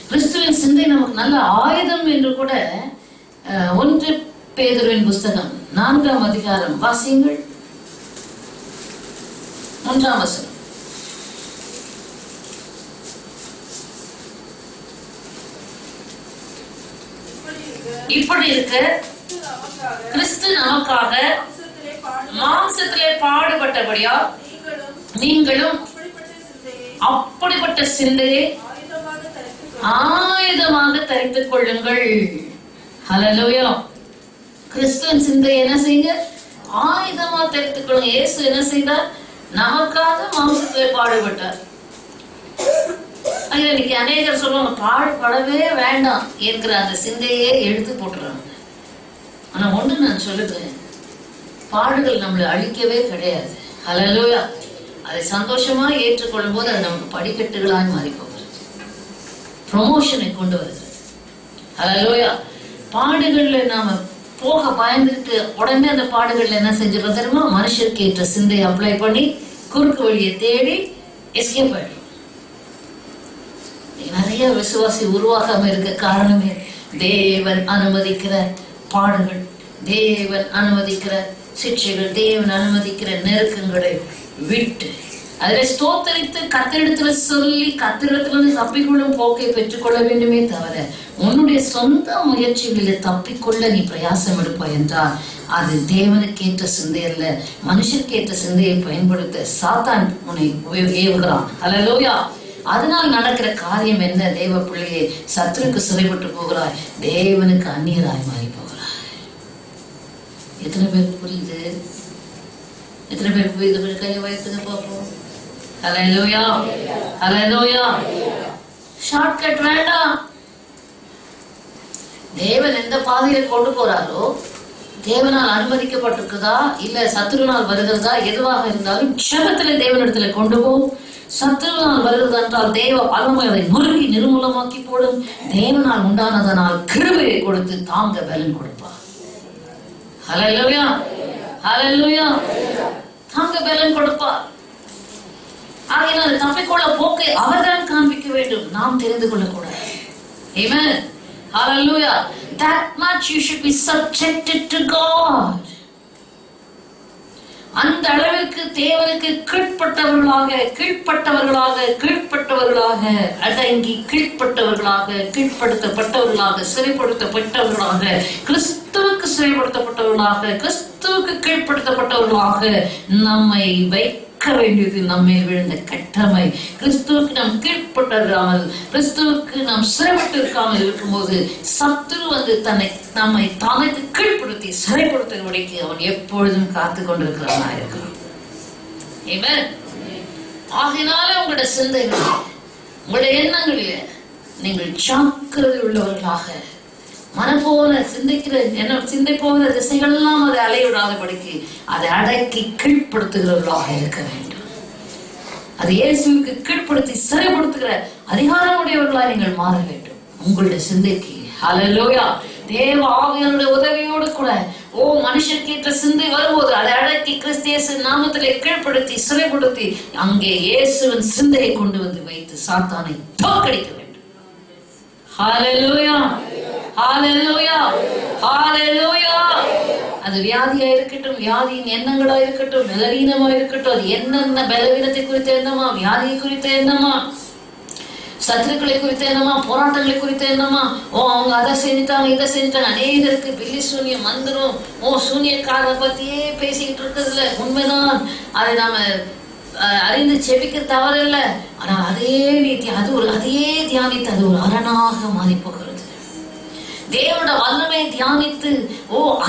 கிறிஸ்துவின் சிந்தை நமக்கு நல்ல ஆயுதம் என்று கூட 1 பேதுருவின் புஸ்தகம் 4ஆம் அதிகாரம் வாசியுங்கள். 1ஆம் வசனம். இப்படி இருக்க கிறிஸ்து நமக்காக மாம்சத்திலே பாடுபட்டபடியா நீங்களும் அப்படிப்பட்ட சிந்தையை ஆயுதமாக தரித்துக் கொள்ளுங்கள். ஹல்லேலூயா. கிறிஸ்துவின் சிந்தையை என்ன செய்யுங்க? ஆயுதமா தரித்துக் கொள்ளுங்க. இயேசு என்ன செய்தார்? நமக்காக மாம்சத்திலே பாடுபட்டார். இன்னைக்கு அநேகர் சொல்லுவாங்க பாடுபடவே வேண்டாம் என்கிற அந்த சிந்தையே எடுத்து போட்டுறாங்க. ஆனா ஒன்று நான் சொல்லுகிறேன், பாடுகள் நம்மளை அழிக்கவே கிடையாது. ஹல்லேலூயா. அதை சந்தோஷமா ஏற்றுக்கொள்ளும் போது அது நமக்கு படிக்கட்டுகளாய் மாறி போகிறது, ப்ரொமோஷனை கொண்டு வருகிறது. ஹல்லேலூயா. பாடுகள்ல நாம போக பயந்துட்டு உடனே அந்த பாடுகள்ல என்ன செஞ்சிடறோம் தெரியுமா? மனுஷருக்கு ஏற்ற சிந்தையை அப்ளை பண்ணி குறுக்கு வழியை தேடி எஸ்கேப் ஆயிடும். நிறைய விசுவாசி உருவாகாம இருக்க காரணமே தேவன் அனுமதிக்கிற பாடுகள், தேவன் அனுமதிக்கிற சிக்ஷைகள், தேவன் அனுமதிக்கிற நெருக்கங்களை விட்டு அதிலே ஸ்தோத்தரித்து கர்த்தரிடத்துல சொல்லி கர்த்தரிடத்திலிருந்து தப்பிக்கொள்ளும் போக்கை பெற்றுக்கொள்ள வேண்டுமே தவிர உன்னுடைய சொந்த முயற்சிகளிலே தப்பிக்கொள்ள நீ பிரயாசம் எடுப்பாய் என்றால் அது தேவனுக்கேற்ற சிந்தை அல்ல, மனுஷருக்கேற்ற சிந்தையை பயன்படுத்த சாத்தான் உன்னை ஏவுகிறான். ஹல்லேலூயா. அதனால் நடக்கிற காரியம் என்ன? தேவ பிள்ளையே, சத்துருக்கு சிறைப்பட்டு போகிறாய், தேவனுக்கு அந்நியராய் மாறி போகிறாய். எத்தனை பேருக்கு புரியுது? எத்தனை பேருக்கு புரியுது? கையை வைத்துங்க பார்ப்போம். ஹல்லேலூயா, ஹல்லேலூயா. ஷார்ட்கட் வேண்டாம். தேவன் எந்த பாதையில கொண்டு போறாரோ, தேவனால் அனுமதிக்கப்பட்டிருக்குதா இல்ல சத்துருனால் வருகிறதா, எதுவாக இருந்தாலும் க்ஷணத்துல தேவனிடத்துல கொண்டு போ. சத்துருனால் வருகிறது என்றால் தேவ பலமை அதை நொறுங்கி நிர்மூலமாக்கி போடும். தேவனால் உண்டானதனால் கிருபையை கொடுத்து தாங்க பலன் கொடுப்பார். ஹல்லேலூயா, ஹல்லேலூயா. தாங்க பலன் கொடுப்பார். ஆகையால் தப்பிக்கொள்ள போக்கை அவர்தான் காண்பிக்க வேண்டும், நாம் தெரிந்து கொள்ளக்கூடாது. ஆமென். Hallelujah. That much you should be subjected to God. அந்த அளவுக்கு தேவனுக்கு கீழ்ப்பட்டவர்களாக அடங்கி கீழ்ப்பட்டவர்களாக, கீழ்ப்படுத்தப்பட்டவர்களாக, சிறைப்படுத்தப்பட்டவர்களாக, கிறிஸ்துவுக்கு சிறைப்படுத்தப்பட்டவர்களாக, கிறிஸ்துவுக்கு கீழ்ப்படுத்தப்பட்டவர்களாக நம்மை வைக்க வேண்டியது நம்மை விழுந்த கட்டமை. கிறிஸ்துவுக்கு நாம் கீழ்ப்பட்டாமல், கிறிஸ்துவுக்கு நாம் சிறைப்பட்டு இருக்காமல் இருக்கும்போது சத்துரு நம்மை தானைக்கு கீழ்ப்படுத்தி சிறைப்படுத்தும்படிக்கு அவன் எப்பொழுதும் காத்து கொண்டிருக்கிறவனா இருக்கிறான். ஆகையினால உங்களுடைய சிந்தைகள், உங்களுடைய எண்ணங்களிலே நீங்கள் ஜாக்கிரதை உள்ளவர்களாக, மனம் போல சிந்தை போகிற திசைகள் எல்லாம் அதை அலைவிடாதபடிக்கு அதை அடக்கி கீழ்ப்படுத்துகிறவர்களாக இருக்க வேண்டும். அது இயேசுவுக்கு கீழ்ப்படுத்தி சிறைப்படுத்துகிற அதிகாரமுடையவர்களாக நீங்கள் மாற வேண்டும் உங்களுடைய சிந்தைக்கு. ஹல்லேலூயா. தேவ ஆவியானுடைய உதவியோடு கூட மனுஷனுக்கேற்ற சிந்தை வரும்போது அதை அடக்கி கிறிஸ்து இயேசு நாமத்திலே கீழ்ப்படுத்தி சிறைப்படுத்தி அங்கே இயேசுவின் சிந்தையை கொண்டு வந்து வைத்து சாத்தானை தோற்கடிக்க வேண்டும். ஹல்லேலூயா, ஹல்லேலூயா, ஹல்லேலூயா. அது வியாதியா இருக்கட்டும், வியாதியின் எண்ணங்களா இருக்கட்டும், பலவீனமா இருக்கட்டும், அது என்னென்ன பலவீனத்தை குறித்த எண்ணமா, வியாதியை குறித்த எண்ணமா, சத்துருக்களை குறித்த எண்ணமா, போராட்டங்களை குறித்த எண்ணமா, அவங்க அதை செஞ்சுட்டாங்க இதை செஞ்சுட்டாங்க. அநேகருக்கு பில்லி சூன்யம், மந்திரம், சூன்யக்காரரை பத்தியே பேசிக்கிட்டு இருக்கிறதுல உண்மைதான். அதை நாம அறிந்து செபிக்க தவறில்லை. ஆனால் அதையே தியானித்து அது ஒரு அரணாக மாறி போகிறது. தேவனோட வல்லமையை தியானித்து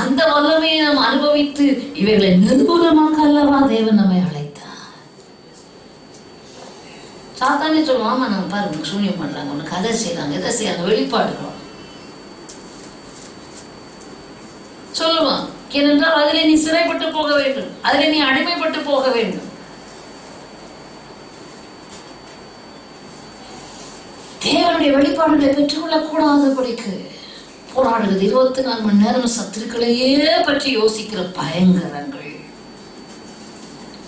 அந்த வல்லமையை நாம் அனுபவித்து இவைகளை நிர்மூலமாக்க அல்லவா தேவன் நம்மை அழைத்தார். சாத்தானே சொல்லுவான், நம்ம பாரு உனக்கு சூன்யம் பண்றாங்க, உனக்கு அதை செய்யறாங்க எதை செய்யறாங்க, வெளிப்பாடுகிறோம் சொல்லுவான். ஏனென்றால் அதிலே நீ சிறைப்பட்டு போக வேண்டும், அதிலே நீ அடிமைப்பட்டு போக வேண்டும். தேவனுடைய வெளிப்பாடுகளை பெற்றுக்கொள்ளக் கூடாதபடிக்கு போராடுகிறது. 24 மணி நேரம் சத்துருக்களையே பற்றி யோசிக்கிற பயங்கரங்கள்.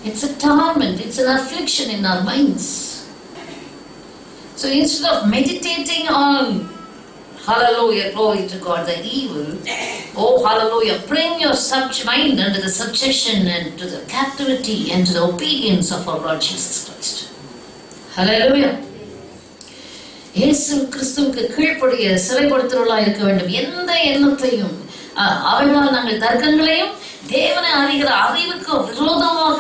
It's a torment, it's an affliction in our minds. So instead of meditating on, hallelujah, glory to God, the evil, hallelujah, bring your mind under the subjection and to the captivity and to the obedience of our Lord Jesus Christ. Hallelujah. இயேசு கிறிஸ்துவுக்கு கீழ்ப்படிய சிறைப்படுத்துவர்களாக இருக்க வேண்டும். எந்த எண்ணத்தையும் அவர்களால் நாங்கள் தர்க்கங்களையும் தேவனை அறிகிற அறிவுக்கு விரோதமாக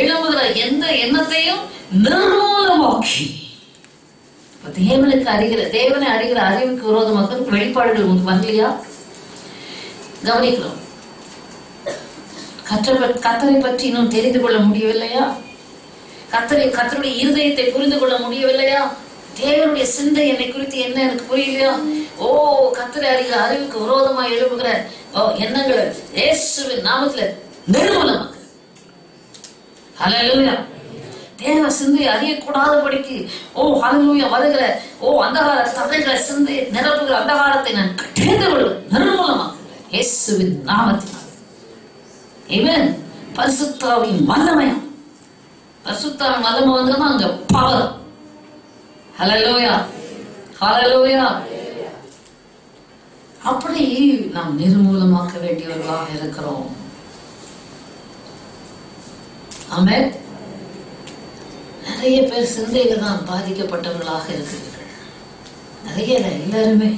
எழும்புகிற எந்த எண்ணத்தையும் நிர்மூலமாக்கி தேவனை அறிகிற அறிவுக்கு விரோதமாக வெளிப்பாடுகள் உங்களுக்கு வரலையா? கவனிக்கிறோம். கர்த்தரை பற்றி இன்னும் தெரிந்து கொள்ள முடியவில்லையா? கர்த்தருடைய இருதயத்தை புரிந்து கொள்ள முடியவில்லையா? தேவனுடைய சிந்தை என்னை குறித்து என்ன எனக்கு புரியலையா? கர்த்தரை அறிகிற அறிவுக்கு விரோதமா எழுப்புகிற எண்ணங்களை இயேசுவின் நாமத்துல நிர்மூலமாக்க. ஹல்லேலூயா. தேவ சிந்தை அறியக்கூடாதபடிக்கு ஹல்லேலூயா வருகிற அந்தகார தடைகளை சிந்தை நிரப்புகிற அந்தகாரத்தை நான் தெரிந்து கொள்வேன், நிர்மூலமாக்குகிறேன் இயேசுவின் நாமத்தினால். ஆமென். பரிசுத்தாவின் வல்லமையம், பரிசுத்தாவின் வல்லமை வந்ததுன்னா அங்க பவர். ஹல்லேலூயா, ஹல்லேலூயா. அப்படி நாம் நிர்மூலமாக்க வேண்டியவர்களாக இருக்கிறோம். ஆமென். நிறைய பேர் சிந்தையில தான் பாதிக்கப்பட்டவர்களாக இருக்கிறார்கள். நிறைய எல்லாருமே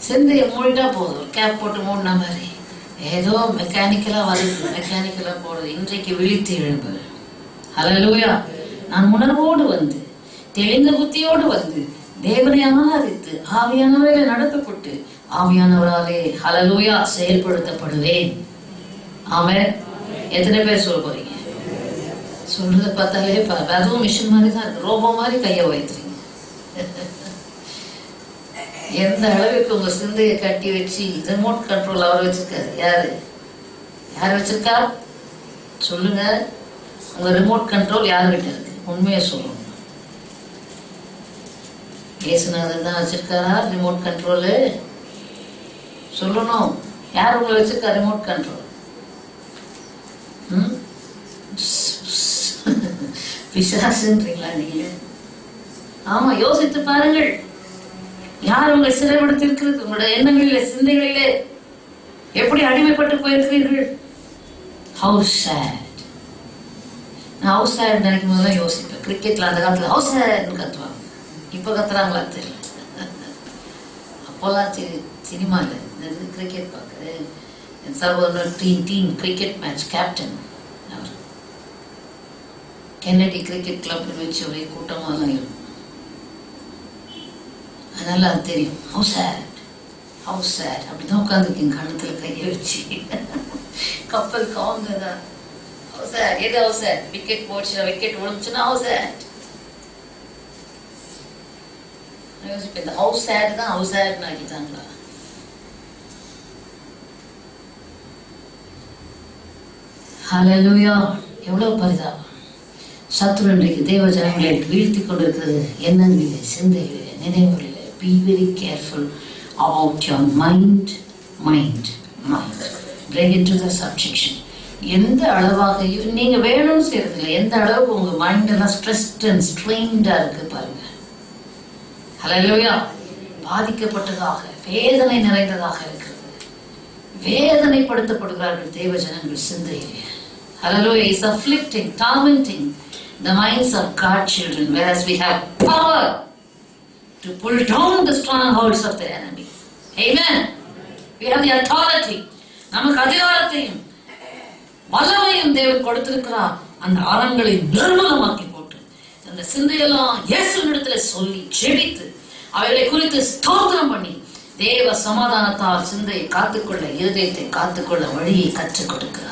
சிந்தையை மூடிட்டா போதும், கேப் போட்டு மூடின மாதிரி ஏதோ மெக்கானிக்கலா வருது, மெக்கானிக்கலா போடுறது. இன்றைக்கு விழித்து எழும்பு. ஹல்லேலூயா. நான் உணர்வோடு வந்து தெளிந்த புத்தியோடு வந்து தேவனை ஆராதித்து ஆவியானவராலே நடத்தப்பட்டு ஆவியானவராலே ஹல்லேலூயா செயல்படுத்தப்படுவேன். ஆமென். எத்தனை பேர் சொல்ல போறீங்க? சொல்றத பார்த்தாலே அதுவும் மிஷின் மாதிரி தான் இருக்கு. ரோபோ மாதிரி கையை வைத்துறீங்க. எந்த அளவுக்கு உங்க சிந்தையை கட்டி வச்சு ரிமோட் கண்ட்ரோல் அவர் வச்சிருக்காரு. யார் வச்சிருக்கா சொல்லுங்க. உங்க ரிமோட் கண்ட்ரோல் யாருகிட்ட இருக்கு? உண்மையை சொல்லணும். இயேசுநாதர் தான் வச்சிருக்காரா ரிமோட் கண்ட்ரோலு? சொல்லணும். யார் உங்களை வச்சிருக்கா ரிமோட் கண்ட்ரோல்? பிசாசுன்றீங்களா நீங்க? ஆமா, யோசித்து பாருங்கள். யார் உங்களை சிறைப்படுத்திருக்கிறது? உங்களுடைய எண்ணங்களிலே சிந்தைகளிலே எப்படி அடிமைப்பட்டு போயிருக்கிறீர்கள்? How sad. நான் ஹவுஸ் சேட் நினைக்கும் போதுதான் யோசிப்பேன். கிரிக்கெட்ல அந்த காலத்துல ஹவுஸ் சேட்னு கத்துவாங்க. இப்ப கத்துறாங்களா தெரியல. அப்போல்லாம் சினிமால கிரிக்கெட் பார்க்குறேன். என் சகோதரர் டீம் கிரிக்கெட் மேட்ச் கேப்டன் அவர். கென்னடி கிரிக்கெட் கிளப் வச்சு ஒரே கூட்டமாக தான் இருக்கும். அதனால அது தெரியும். ஹவுஸ் சேட் அப்படிதான் உட்காந்துருக்கீங்க கணத்துல கையை வச்சு. கப்பல் கவுந்ததா ஹவுஸ் சேட். எது ஹவுஸ் சேட்? விக்கெட் போச்சுன்னா, விக்கெட் விழுந்துச்சுன்னா ஹவுஸ் சேட். யோசிப்பேன், இந்த ஹவுஸ் சேட் தான் ஹவுஸ் சேட்னு ஆக்கிட்டாங்களா? ஹல்லேலூயா. எவ்வளவு பரிதாபம். சத்துரு இன்றைக்கு தேவ ஜனங்களை வீழ்த்தி கொண்டிருக்கிறது. எண்ணங்களிலே, சிந்தைகளிலே, நினைவுகளிலே. Be very careful about your mind. Bring it to the subjection. எந்த அளவாக நீங்க வேணும்னு செய்யறதில்லை, எந்த அளவுக்கு உங்க மைண்ட் எல்லாம் ஸ்ட்ரெஸ்ட் அண்ட் ஸ்ட்ரெயின்டா இருக்கு பாருங்க. ஹல்லேலூயா. பாதிக்கப்பட்டதாக, வேதனை நிறைந்ததாக இருக்கிறது. வேதனைப்படுத்தப்படுகிறார்கள் தேவ ஜனங்கள் சிந்தையிலே. Hallelujah. Is afflicting, tormenting the minds of God's children, whereas we have power to pull down the strongholds of the enemy. Amen. We have the authority. நமக்கு அதிகாரத்தையும் வல்லமையும் தேவன் கொடுத்திருக்கிறார். அந்த ஆரங்களை நிர்மூலமாக்கி போட்டு அந்த சிந்தையெல்லாம் இயேசுவினிடத்துல சொல்லி ஜெபித்து அவைகளை குறித்து ஸ்தோத்திரம் பண்ணி தேவ சமாதானத்தால் சிந்தையை காத்துக்கொள்ள, இருதயத்தை காத்துக்கொள்ள வழியை கற்றுக் கொடுக்கிறார்.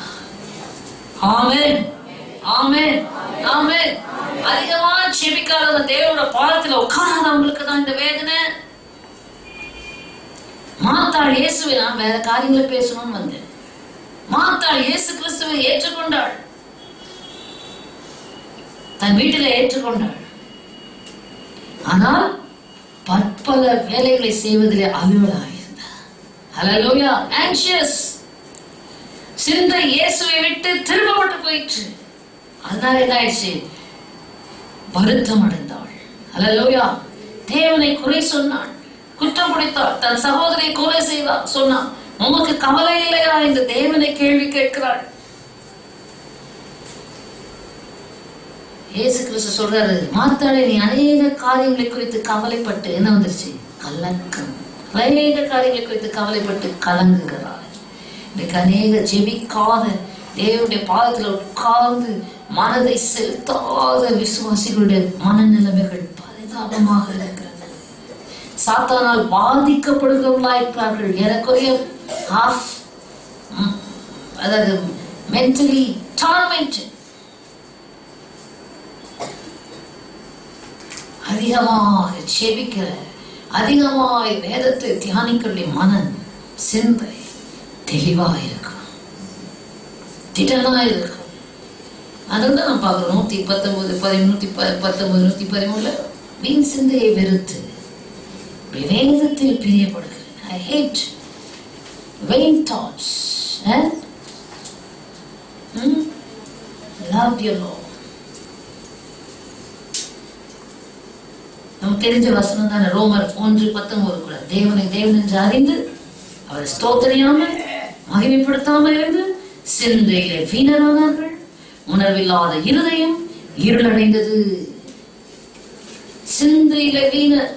ஆமென், ஆமென், ஆமென். அதிகமா ஜெபிக்காதவங்க தேவனோட பாதத்துல உட்காராதவங்களுக்கு தான் இந்த வேதனை. மாத்தாள் இயேசுவை, நான் வேற காரியங்களை பேசணும்னு வந்தேன். மாத்தாள் இயேசு கிறிஸ்துவை ஏற்றுக்கொண்டாள், தன் வீட்டில ஏற்றுக்கொண்டாள். ஆனால் பற்பல வேலைகளை செய்வதிலே அலுவலாயிருந்தார். ஹல்லேலூயா. anxious. சிந்தை இயேசுவை விட்டு திரும்பப்பட்டு போயிற்று. அதனால என்ன ஆயிடுச்சு? வருத்தம் அடைந்தாள். ஹல்லேலூயா. தேவனை குறை சொன்னாள், குற்றம் பிடித்தாள், தன் சகோதரியை கொலை செய்தாள். சொன்னான், உமக்கு கவலை இல்லையா? இந்த தேவனை கேள்வி கேட்கிறாள். இயேசு கிறிஸ்து சொல்றாரு, மாத்தாளே, நீ அநேக காரியங்களை குறித்து கவலைப்பட்டு என்ன வந்துருச்சு? கலக்கம். அநேக காரியங்களை குறித்து கவலைப்பட்டு கலங்குகிறார். இன்னைக்கு அநேக ஜெபிக்காத, தேவனுடைய பாதத்துல உட்கார்ந்து மனதை செலுத்தாத விசுவாசிகளுடைய மனநிலைமைகள் பரிதாபமாக இருக்கிறது. சாத்தானால் பாதிக்கப்படுகிறவர்களாயிருக்கிறார்கள். ஏறக்குறைய அதாவது மென்டலி டார்மென்டட். அதிகமாக செபிக்கிற, அதிகமாய் வேதத்தை தியானிக்கிற மனன், சிந்தை தெளிவாக இருக்கும், திடனா இருக்கும். அதுதான் நான் பார்க்கிறோம். 119 வீண் சிந்தையை வெறுத்து வேதத்தில் பிரியப்படுகிறேன். I hate vain thoughts. Love your Lord. நமக்கு தெரிஞ்ச வசனம் தானே, ரோமர் 1:19 கூட. தேவனை தேவன் என்று அறிந்து அவரை ஸ்தோத்திரியாமல் மகிமைப்படுத்தாமல் இருந்து சிந்தையிலே வீணரானார்கள், உணர்வில்லாத இருதயம் இருளடைந்தது. சிந்தையில வீணர்.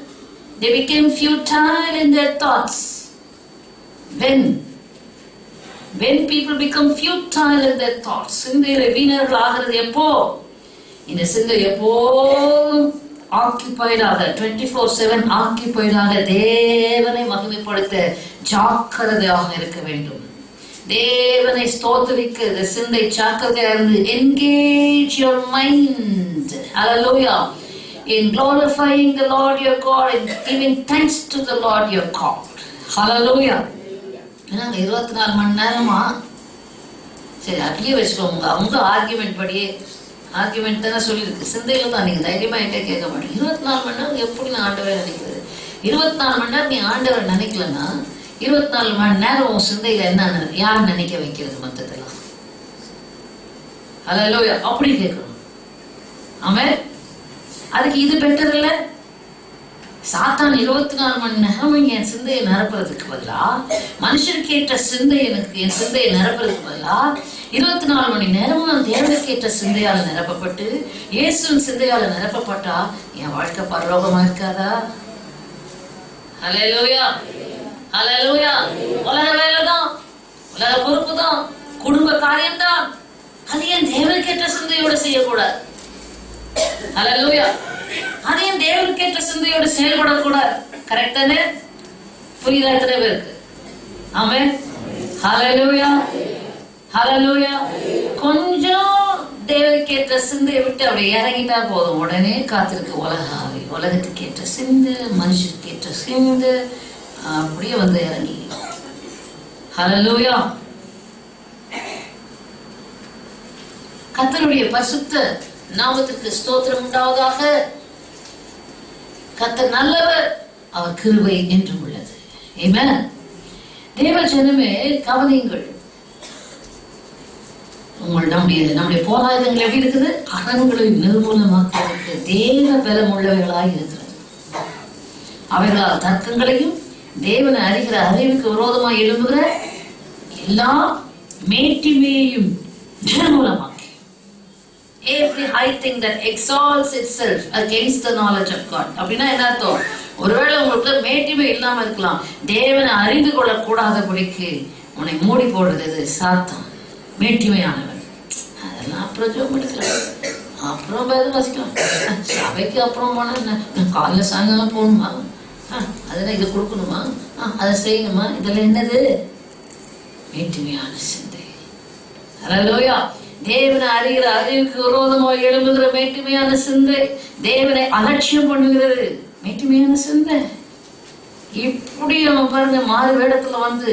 They became futile in their thoughts. When people become futile in their thoughts, சிந்தையில வீணர்கள் ஆகிறது எப்போ? இந்த சிந்தை எப்போதும் ஆக்கிபைடாக 24/7 ஆக்கிபைடாக தேவனை மகிமைப்படுத்த ஜாக்கிரதையாக இருக்க வேண்டும். தேவனை ஸ்தோத்திரிக்க இந்த சிந்தை ஜாக்கிரதையாக இருந்து engage your mind, hallelujah, in glorifying the Lord your God and giving thanks to the Lord your God, hallelujah. 24 மணி நேரமா சரி அப்படியே வச்சுக்கோங்க. அவங்க ஆர்குமெண்ட் படியே ஆர்குமெண்ட் தானே சொல்லியிருக்கு. சிந்தையில தான் நீங்க தைரியமா என்கிட்ட கேட்க மாட்டேங்க. 24 மணி நேரம் எப்படி நான் ஆண்டவரை நினைக்கிறது? 24 மணி நேரம் நீ ஆண்டவரை நினைக்கலன்னா 24 மணி நேரம் உன் சிந்தையில என்ன யார் நினைக்க வைக்கிறது மொத்தத்தெல்லாம்? ஹல்லேலூயா, அப்படி கேட்கணும். ஆமென். அதுக்கு இது பெட்டர் இல்ல? சாத்தான் 24 மணி நேரம் என் சிந்தையை நிரப்புறதுக்கு பதிலா, மனுஷனுக்கு ஏற்ற சிந்தை எனக்கு என் சிந்தையை நிரப்புறதுக்கு பதிலா 24 மணி நேரமும் தேவனுக்கு ஏற்ற சிந்தையால நிரப்பப்பட்டு இயேசுவின் சிந்தையால நிரப்பப்பட்டா என் வாழ்க்கை பரலோகமா இருக்காதா? ஹல்லேலூயா, ஹல்லேலூயா. உலக வேலைதான், உலக பொறுப்பு தான், குடும்ப காரியம்தான், அது ஏன் தேவனுக்கேற்ற சிந்தையோட செய்யக்கூடாது? ஹல்லேலூயா. அது ஏன் தேவனுக்கேற்ற சிந்தையோட செயல்படக்கூடாது? கரெக்ட் தானே? புரியுதா எத்தனை பேருக்கு? ஆமென். ஹல்லேலூயா, ஹல்லேலூயா. கொஞ்சம் தேவனுக்கேற்ற சிந்தையை விட்டு அப்படி இறங்கிட்டா போதும், உடனே காத்திருக்கு உலகாவி. உலகத்துக்கு ஏற்ற சிந்தை, மனுஷனுக்கு ஏற்ற சிந்தை, அப்படியே வந்து இறங்கி. ஹல்லேலூயா. கர்த்தருடைய பரிசுத்த நாமத்துக்கு ஸ்தோத்திரம் உண்டாவதாக. கர்த்தர் நல்லவர், அவர் கிருபை என்றும் உள்ளது. ஆமென். தேவ ஜனமே கவனியுங்கள். நம்முடைய போராட்டங்கள் எப்படி இருக்குது? அரண்களை நிர்மூலமாக்குவதற்கு தேவ பலம் உள்ளவைகளாய் இருக்கிறது. அவைகளால் தர்க்கங்களையும் தேவனை அறிகிற அறிவுக்கு விரோதமாக எழும்புகிற எல்லா மேட்டிமையையும் நிர்மூலமாக்கி, every high thing that exalts itself against the knowledge of God. அப்படின்னா என்ன அர்த்தம்? ஒருவேளை உங்களுக்கு மேட்டிமை இல்லாம இருக்கலாம், தேவனை அறிந்து கொள்ள கூடாதபடிக்கு உன்னை மூடி போடுறது சாத்தான், மேட்டிமையானவன். அதெல்லாம் அப்புறம் ஜோம் எடுக்கலாம், அப்புறம் பேர் வசிக்கலாம், சபைக்கு அப்புறம் போனா காலைல சாயங்காலம் போகணுமா, அதெல்லாம் இது கொடுக்கணுமா, அதை செய்யணுமா, இதெல்லாம் என்னது? மேட்டிமையான சிந்தை. ஹல்லேலூயா. தேவனை அறிகிற அறிவுக்கு விரோதமாக எழும்புகிற மேட்டிமையான சிந்தை, தேவனை அலட்சியம் பண்ணுகிறது மேட்டிமையான சிந்தை. இப்படி நம்ம பாருங்க, மாறு வேடத்துல வந்து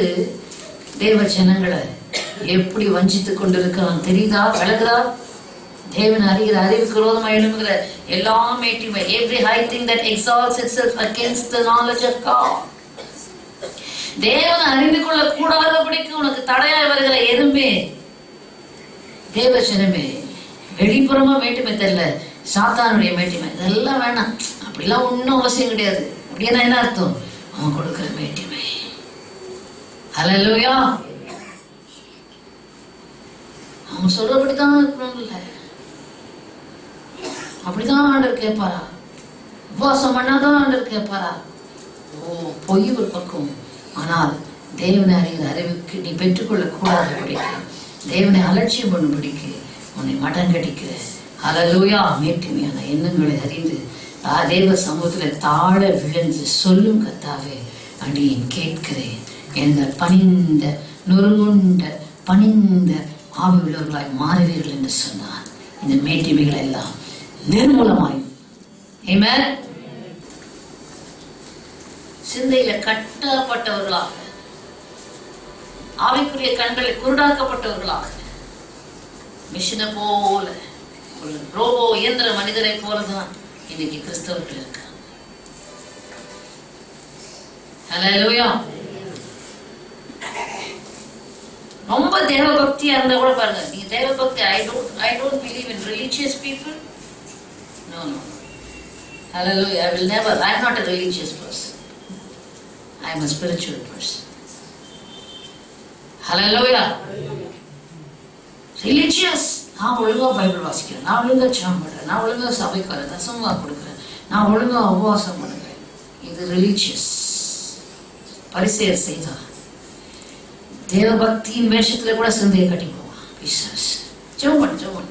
தேவ ஜனங்களை எப்படி வஞ்சித்து கொண்டிருக்கிறான் தெரியுதா? விளக்குதா? தேவனை அறிகிற அறிவுக்கு விரோதமாக எழும்புகிற எல்லா மேட்டிமை, every high thing that exalts itself against the knowledge of God. தேவனை அறிந்து கொள்ள கூடாதபடிக்கு உனக்கு தடையாய் வருகிற எதுவுமே தேவசனமே. வெளிப்புறமா மேட்டுமை தெரியல, சாத்தானுடைய மேட்டுமை, இதெல்லாம் வேணாம். அப்படிலாம் ஒன்றும் அவசியம் கிடையாது. அப்படின்னா என்ன அர்த்தம்? அவன் கொடுக்கிற மேட்டுமை. ஹல்லேலூயா. அவங்க சொல்றபடிதான் இருக்கணும் இல்ல, அப்படிதான் ஆண்டவர் கேட்பாரா? உபவாசம் பண்ணாதான் ஆண்டவர் கேட்பாரா? ஓ, பொய் ஒரு பக்கம். ஆனால் தேவனை அறிகிற அறிவுக்கு நீ பெற்றுக்கொள்ள கூடாதபடிக்கு, தேவனை அலட்சியம் பண்ணும்படிக்கு உன்னை மடங்கடிக்க, ஹல்லேலூயா, மேட்டிமையான எண்ணங்களை அறிந்து தேவ சமூகத்துல தாழ விழுந்து சொல்லும் கர்த்தாவே, அடியேன் கேட்கிறேன். எங்கள் பணிந்த நொறுங்குண்ட பணிந்த ஆவி உள்ளவர்களாய் மாறுவீர்கள் என்று சொன்னார். இந்த மேட்டிமைகள் எல்லாம் நிர்மூலமாயும். ஆமென். சிந்தையில கட்டப்பட்டவர்களாக, ஆவிக்குரிய கண்களை குருடாக்கப்பட்டவர்களாக, மிஷினை போல ஒரு ரோபோ இயந்திர மனிதரை போலதான் இன்னைக்கு கிறிஸ்தவர்கள் இருக்காங்க. ஹல்லேலூயா. ரொம்ப தேவ பக்தியா இருந்தா கூட பாருங்க, நீங்க தேவ பக்தி, I don't believe in religious people. No. Hallelujah. I'm not a religious person. I am a spiritual person. Hallelujah. Religious, நான் ஒழுங்கா பைபிள் வாசிக்கிறேன், நான் ஒழுங்கா ஜெபம் பண்றேன், நான் ஒழுங்கா சபைக்கு வரேன், தசமமா கொடுக்குறேன், நான் ஒழுங்கா உபவாசம் பண்ணுறேன். இது ரிலீஜியஸ். பரிசேயர் செய்தார். தேவபக்தியின் வேஷத்துல கூட சிந்தையை கட்டி போவான் பிசாசு. ஜெபம் பண்ணு,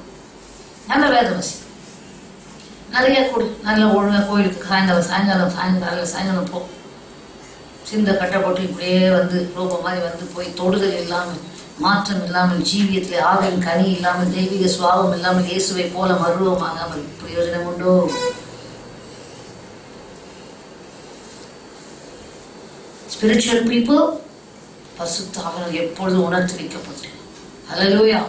நல்ல வேத வாசி, நிறைய கொடு, நல்ல ஒழுங்கா கோயிலுக்கு சாயங்காலம் போ. சிந்தை கட்டை போட்டு இப்படியே வந்து ரூபம் மாதிரி வந்து போய் தொடுதல் இல்லாமல், மாற்றம் இல்லாமல், ஜீவியத்தில் ஆவின் கனி இல்லாமல், தெய்வீக சுவாபம் இல்லாமல், இயேசுவை போல மருவமாகாமல் பிரயோஜனம் உண்டோ? ஸ்பிரிச்சுவல் பீப்புள் பரிசுத்த ஆவியானவர் எப்பொழுதும் உணர்த்தி வைக்கப்பட்டு, ஹல்லேலூயா,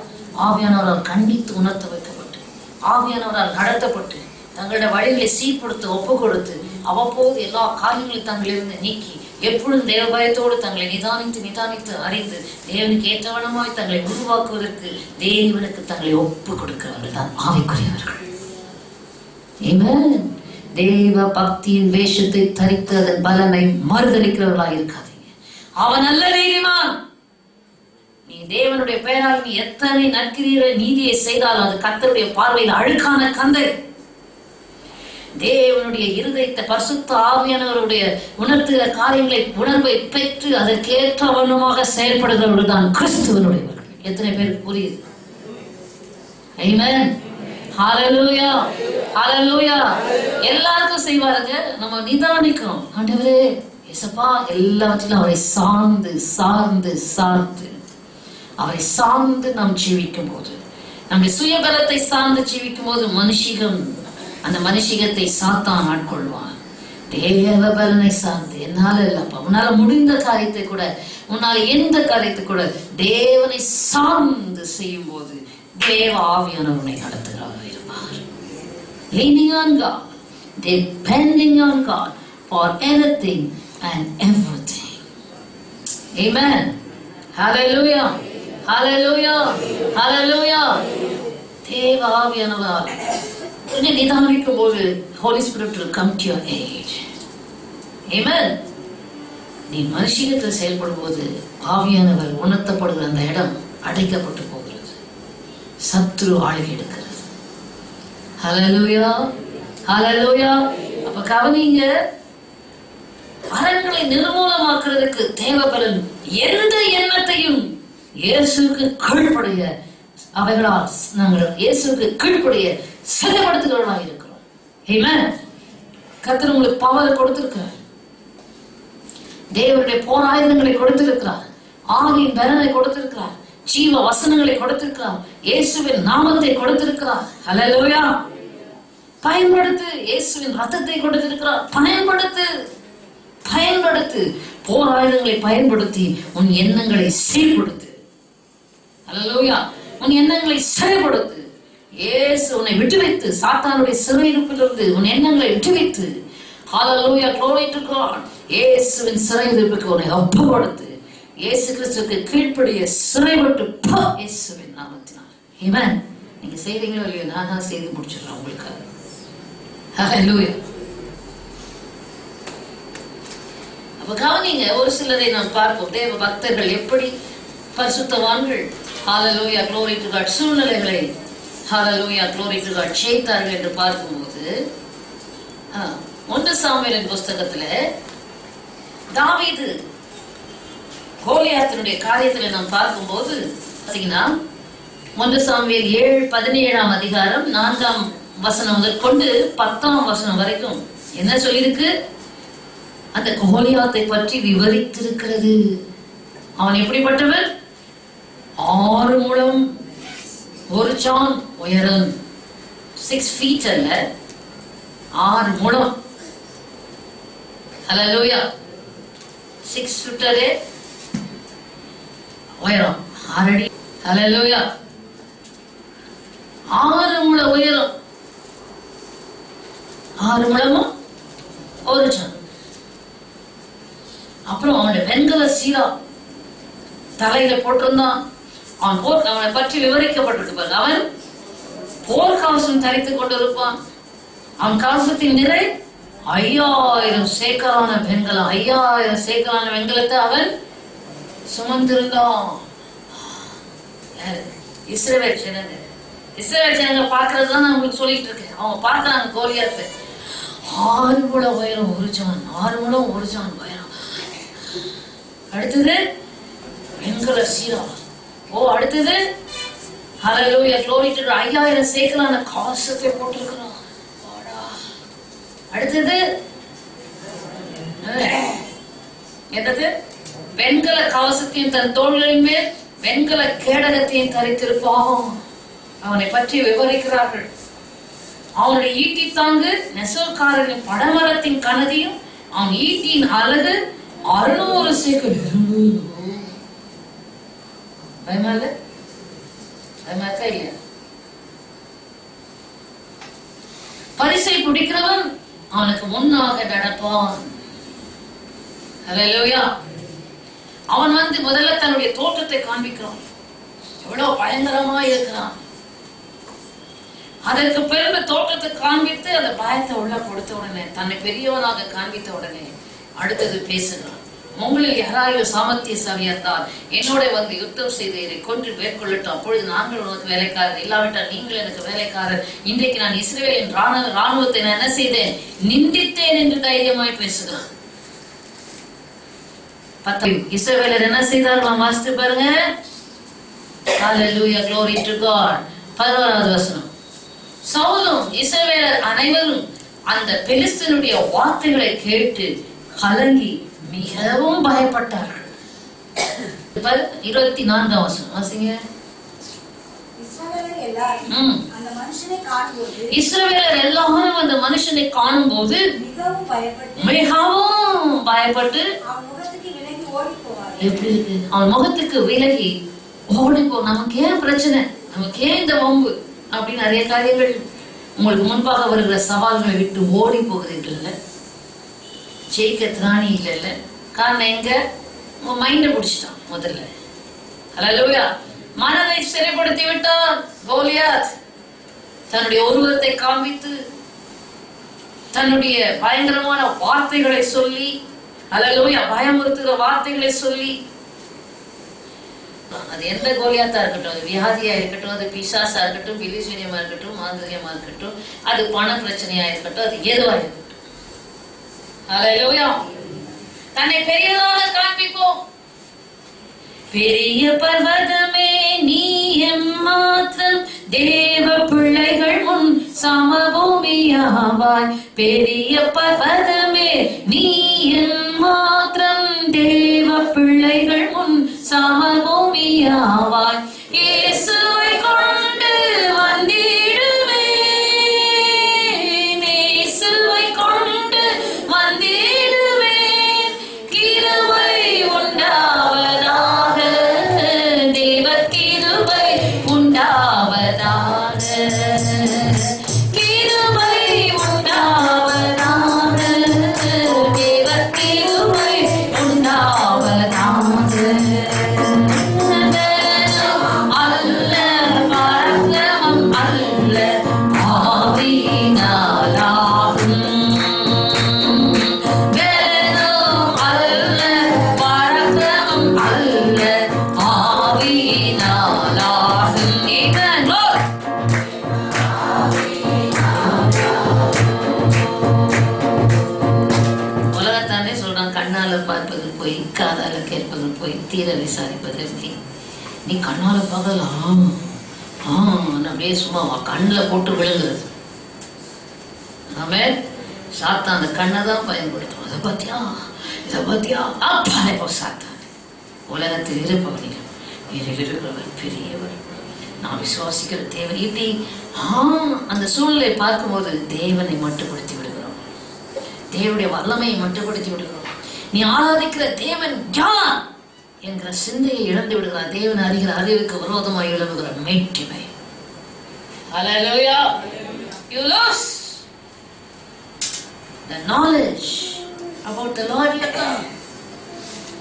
ஆவியானவரால் கண்டித்து உணர்த்த வைக்கப்பட்டு, ஆவியானவரால் நடத்தப்பட்டு, தங்களுடைய வழிகளை சீர்படுத்த ஒப்பு கொடுத்து, அவ்வப்போது எல்லா காரியங்களையும் தங்களிலிருந்து நீக்கி, எப்பொழுதும் தேவ பயத்தோடு தங்களை நிதானித்து அறிந்து தேவனுக்கு ஏற்றவனமாய் தங்களை உருவாக்குவதற்கு தேவனுக்கு தங்களை ஒப்பு கொடுக்கிறவர்கள் தான் ஆவிக்குரியவர்கள். ஆமென். தேவ பக்தியின் வேஷத்தை தரித்து அதன் பலனை மறுதளிக்கிறவர்களாக இருக்காதீங்க. அவன் நல்ல நீதிமான். நீ தேவனுடைய பெயரால் நீ எத்தனை நற்கிரியை நீதியை செய்தாலும் அது கர்த்தருடைய பார்வையில் அழுக்கான கந்தை. தேவனுடைய இருதயத்தை பரிசுத்த ஆவியானவருடைய உணர்த்துகிற காரியங்களை உணர்வை பெற்று அதற்கேற்ற வண்ணமாக செயல்படுகிறவர்கள் தான் கிறிஸ்துவனுடையவர்கள். எத்தனை பேருக்கு புரியுது? ஆமென். ஹல்லேலூயா, ஹல்லேலூயா. எல்லாருக்கும் செய்வாருங்க. நம்ம நிதானிக்கணும். ஆண்டவரே இயேசுப்பா, எல்லாவற்றிலும் அவரை சார்ந்து அவரை சார்ந்து நாம் ஜீவிக்கும் போது, நம்முடைய சுயபலத்தை சார்ந்து ஜீவிக்கும் போது அந்த மனுஷிகத்தை சாத்தான் ஆட்கொள்வான். தேவ பலனை சார்ந்து, என்னால இல்லப்பா, உன்னால முடிந்த காரியத்தை கூட, உன்னால எந்த காரியத்தை கூட தேவனை சார்ந்து செய்யும் போது தேவ ஆவியானவரை நடத்துகிறார் இருப்பார். Leaning on God, depending on God for anything and everything. Amen. Hallelujah. Hallelujah. Hallelujah. தேவ ஆவியானவர் நிதானிக்கும் போது Holy Spirit will come to your aid. Amen. நீ மனுஷிகத்தில் செயல்படும் போது ஆவியானவர் உணர்த்தப்படுகிற அந்த இடம் அடைக்கப்பட்டு போகிறது. சத்ரு ஆளுகை எடுக்கிறது. ஹல்லேலூயா, ஹல்லேலூயா. அப்ப கவனிங்க, அரண்களை நிர்மூலமாக்குறதுக்கு தேவபலன் எந்த எண்ணத்தையும் இயேசுவுக்கு கீழ்ப்படைய அவைகளால் நாங்கள் இயேசுவுக்கு கீழ்ப்படைய செயல்படுத்துகிறவர்களாக இருக்கிறோம். ஆமென். கர்த்தர் உங்களுக்கு பவர் கொடுத்திருக்கிறார். தேவனுடைய போராயுதங்களை கொடுத்திருக்கிறார். ஆவியின் பலனை கொடுத்திருக்கிறார். ஜீவ வசனங்களை கொடுத்திருக்கிறார். இயேசுவின் நாமத்தை கொடுத்திருக்கிறார். ஹல்லேலூயா. பயன்படுத்து. இயேசுவின் ரத்தத்தை கொடுத்திருக்கிறார். பயன்படுத்து. போராயுதங்களை பயன்படுத்தி உன் எண்ணங்களை சீர்படுத்து. ஹல்லேலூயா. உன் எண்ணங்களை செயல்படுத்து. இயேசு உன்னை விட்டு வைத்து, சாத்தானுடைய சிறையிருப்பிலிருந்து உன் எண்ணங்களை விட்டு வைத்து, ஹல்லேலூயா, glory to God, இயேசுவின் சிறையிருப்புக்கு உன்னை ஒப்புக்கொடுத்து, இயேசு கிறிஸ்துவுக்கு கீழ்ப்படிய சிறைப்பட்டு போ இயேசுவின் நாமத்தினால். ஆமென். நீங்க செய்றீங்களோ இல்லையோ, நான் செய்து முடிச்சிடுறேன் உங்களுக்காக. ஹல்லேலூயா. அப்ப கவனிங்க, ஒரு சிலரை நாம் பார்ப்போம். தேவ பக்தர்கள் எப்படி பரிசுத்தவான்கள், ஹல்லேலூயா, glory to God, சூழ்நிலைகளை ஹல்லேலூயா, glory to God செய்தார்கள் என்று பார்க்கும்போது, 1 சாமுவேலின் புஸ்தகத்துல தாவீது கோலியாத்தினுடைய காரியத்துல நாம் பார்க்கும்போது பாத்தீங்கன்னா 1 சாமுவேல் 17ஆம் அதிகாரம் 4ஆம் வசனம் முதல் கொண்டு 10ஆம் வசனம் வரைக்கும் என்ன சொல்லியிருக்கு? அந்த கோலியாத்தை பற்றி விவரித்திருக்கிறது. அவன் எப்படிப்பட்டவன்? 6 முழம் 1 சான் உயரம், 6 feet அல்ல, 6 முழம். ஹல்லேலூயா. 6 foot உயரம், 6 அடி. ஹல்லேலூயா. 6 முழ உயரம், 6 முழமும் 1 சான். அப்புறம் அவனுடைய வெண்கல சீலா தலையில போட்டிருந்தான். அவனை பற்றி விவரிக்கப்பட்டிருப்பார். அவன் போர்க்கவசம் தரித்துக் கொண்டிருப்பான். அவன் கவசத்தின் நிறை 5000 சேக்கலான வெண்கலம். 5000 சேக்கலான வெண்கலத்தை அவன் சுமந்திருந்தான். இஸ்ரவேல் ஜனங்க இஸ்ரவேல் ஜனங்க பாக்குறதுதான் நான் உங்களுக்கு சொல்லிட்டு இருக்கேன். அவங்க பாக்குறாங்க கோலியாத்தை 6 முழம் உயரம் 1 ஜான், 6 முழம் 1 ஜான் உயரம். அடுத்தது வெண்கல சீரா. அடுத்தது ஹல்லேலூயா glory to God 5000 சேக்கலான காசத்தை போட்டிருக்கிறான். அடுத்தது என்னது? வெண்கல கவசத்தையும் தன் தோள்களின் மேல் வெண்கல கேடகத்தையும் தரித்திருப்பான். அவனை பற்றி விவரிக்கிறார்கள். அவனுடைய ஈட்டி தாங்கு நெசவுக்காரனின் படமரத்தின் கனதியும் அவன் ஈட்டியின் அழகு 600 சேக்கல். பயமா இல்ல? பயமாக்கா இல்லையா? பரிசை பிடிக்கிறவன் அவனுக்கு முன்னாக நடப்பான். ஹல்லேலூயா. அவன் முதல்ல தன்னுடைய தோற்றத்தை காண்பிக்கிறான். எவ்வளவு பயங்கரமா இருக்கிறான். அதற்கு பிறகு தோற்றத்தை காண்பித்து அந்த பயத்தை உள்ள கொடுத்த உடனே, தன்னை பெரியவனாக காண்பித்த உடனே அடுத்தது பேசுகிறான். உங்களில் யாராயும் சாமர்த்தியசாலியா இருந்தால் என்னோட வந்து யுத்தம் செய்து இதை கொன்று மேற்கொள்ளட்டும். அப்பொழுது நாங்கள் உனக்கு வேலைக்காரர், இல்லாவிட்டால் நீங்கள் எனக்கு வேலைக்காரர். இன்றைக்கு நான் இஸ்ரவேலின் ராணுவத்தை நான் என்ன செய்தேன்? நிந்தித்தேன் என்று தைரியமாய் பேசுகிறான். இஸ்ரவேலர் என்ன செய்தார்கள் வாசித்து பாருங்க. ஹல்லேலூயா glory to God. 11வது வசனம். சவுலும் இஸ்ரவேலர் அனைவரும் அந்த பெலிஸ்தனுடைய வார்த்தைகளை கேட்டு கலங்கி மிகவும் பயப்பட்டார்கள். 24வது வசனம் வாசிங்க. இஸ்ரவேலர் எல்லாரும் அந்த மனுஷனை காணும்போது மிகவும் பயப்பட்டு எப்படி இருக்கு? அவன் முகத்துக்கு விலகி ஓடி போ. நமக்கு ஏன் பிரச்சனை? நமக்கு ஏன் இந்த வம்பு? அப்படி நிறைய காரியங்கள் உங்களுக்கு முன்பாக வருகிற சவால்களை விட்டு ஓடி போகிறீர்கள். ஜெயிக்க திராணி இல்ல. காரணம் எங்க? உங்க மைண்ட பிடிச்சிட்டான் முதல்ல. ஹல்லேலூயா. மனதை சிறைப்படுத்தி விட்டான் கோலியாத். தன்னுடைய உருவத்தை காண்பித்து தன்னுடைய பயங்கரமான வார்த்தைகளை சொல்லி, ஹல்லேலூயா, பயமுறுத்துகிற வார்த்தைகளை சொல்லி, அது எந்த கோலியாத்தா இருக்கட்டும், அது வியாதியா இருக்கட்டும், அது பிசாசா இருக்கட்டும், பிலிசூனியமா இருக்கட்டும், மாந்திரியமா இருக்கட்டும், அது பண பிரச்சனையா இருக்கட்டும், அது எதுவா இருக்கட்டும், ஹல்லேலூயா, தன்னை பெரியதாக காண்பிப்போம். பெரிய பர்வதமே நீ எம்மாத்திரம் தேவ பிள்ளைகள் முன் சமபூமியாவாய். பெரிய பர்வதமே நீ எம்மாத்திரம் தேவ பிள்ளைகள் முன் சமபூமியாவாய். இயேசுவை கொண்டு வந்திடுவேன், இயேசுவை கொண்டு வந்திடுவேன். கிருபை உண்டாவதாக, தேவ கிருபை உண்டாவதாக, கிருபை உண்டாவதாக, தேவ கிருபை உண்டாவதாக. அல்ல பரக்கிரமம் அல்ல ஆவியினாலாகும், வேதம் அல்ல பரக்கிரமம் அல்ல ஆவியினாலாகும். Amen. Lord. உலகத்தானே சொல்றான், கண்ணால பார்ப்பது போய் காதால கேட்பது போய் தீர விசாரிப்பது எப்படி? நீ கண்ணால பார்க்கலாம், அப்படியே சும்மா கண்ணில் போட்டு விழுங்குறது. ஆமென். சாத்தான் அந்த கண்ணை தான் பயன்படுத்தும். அதை பத்தியா இதை பத்தியா அப்பாலே போ சாத்தான். உலகத்தில் இருப்பவனிலும் இருக்கிறவர் பெரியவர். நான் விசுவாசிக்கிற தேவன் இப்படி அந்த சூழ்நிலை பார்க்கும்போது தேவனை மட்டுப்படுத்தி விடுகிறோம், தேவனுடைய வல்லமையை மட்டுப்படுத்தி விடுகிறோம். நீ ஆராதிக்கிற தேவன் யார் என்கிற சிந்தையை இழந்து விடுகிறார். தேவன் அறிகிற அறிவுக்கு விரோதமாக எழுதுகிற மேட்டிமை. ஹல்லேலூயா. You lose the knowledge about the Lord your God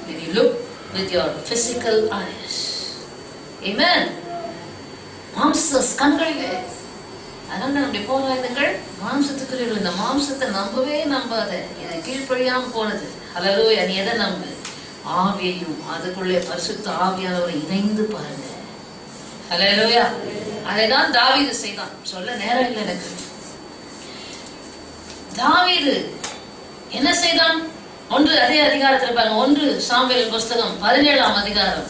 when you look with your physical eyes. Amen. மாம்ச கண்களிலே அதான் நம்முடைய போராட்டங்கள் மாம்சத்துக்குரியவர்கள். இந்த மாம்சத்தை நம்பவே நம்பாத, இது கீழ்ப்படியாம போனது. ஹல்லேலூயா. நீ எதை நம்பு? ஆவியையும் அதுக்குள்ளே பரிசுத்த ஆவியானவரை இணைந்து பாருங்க. ஹல்லேலூயா. அதைதான் தாவீது செய்தான். சொல்ல நேரம் இல்லை எனக்கு. தாவீது என்ன செய்தான்? அதே அதிகாரத்தில் பாருங்க, 1 சாமுவேல் புஸ்தகம் 17ஆம் அதிகாரம்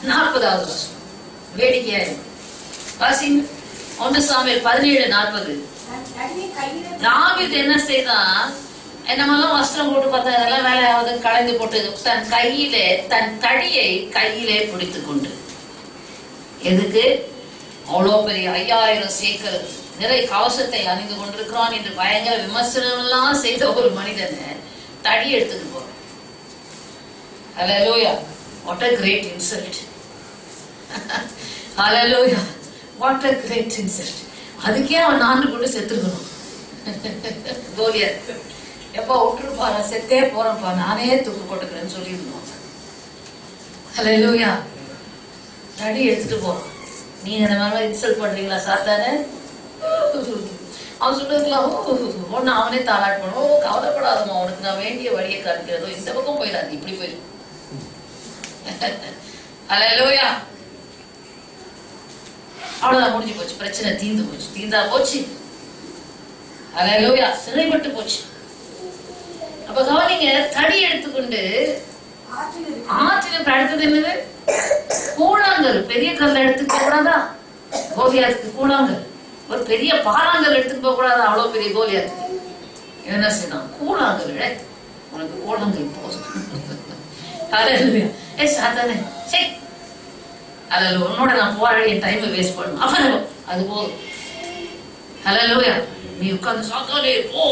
40வது வசனம். வேடிக்கையா இருக்கு, வாசிங்க. 1 சாமுவேல் 17:40. தாவீது என்ன செய்தான்? என்னமெல்லாம் வஸ்திரம் போட்டு பார்த்தா அதெல்லாம் வேலையாவது களைந்து போட்டு தன் தடியை கையிலே பிடித்துக் கொண்டு, எதுக்கு? அவ்வளோ பெரிய 5000 சேக்கல் நிறை கவசத்தை அணிந்து கொண்டிருக்கிறான் என்று பயங்கர விமர்சனம் எல்லாம் செய்த ஒரு மனிதனை தடி எடுத்துட்டு போறான். Hallelujah. What a great insult. Hallelujah. What a great insult. அதுக்கே அவன் 4 கொண்டு செத்துருக்கணும். கோலியாத் எப்ப விட்டுருப்பா, நான் செத்தே போறேன்ப்பா, நானே தூக்கு போட்டுக்கிறேன்னு சொல்லியிருந்தோம். Hallelujah. தடி எடுத்துட்டு போறான். நீங்க இந்த மாதிரி இன்சல்ட் பண்றீங்களா சாத்தானே? அவன் சொல்லிருக்கலாம், ஒன்னு அவனே தாளாட் பண்ணுவோம். கவலைப்படாதமா, உனக்கு நான் வேண்டிய வழியை காண்கிறதோ, இந்த பக்கம் போயிடாது, இப்படி போயிடும். ஹல்லேலூயா. அவ்வளவுதான், முடிஞ்சு போச்சு, பிரச்சனை தீர்ந்து போச்சு. தீர்ந்தா போச்சு. ஹல்லேலூயா. சிறைப்பட்டு போச்சு. அப்ப கவனிங்க, தடி எடுத்துக்கொண்டு ஆற்றில் அடுத்தது என்னது? கூழாங்கல். பெரிய கல்ல எடுத்துக்க கூடாதா? கோலியாத்துக்கு கூழாங்கல். ஒரு பெரிய பாறாங்கல் எடுத்துட்டு போக கூடாதா? அவ்வளவு பெரிய கோலியாத்துக்கு என்ன செய்யலாம்? கூழாங்கல். உனக்கு கூழாங்கல் போதும். சாத்தானே, சரி அதில் உன்னோட நான் போராடி என் டைமை வேஸ்ட் பண்ணும். அவன் அது போதும். ஹல்லேலூயா. நீ உட்கார்ந்து சாத்தானே போ,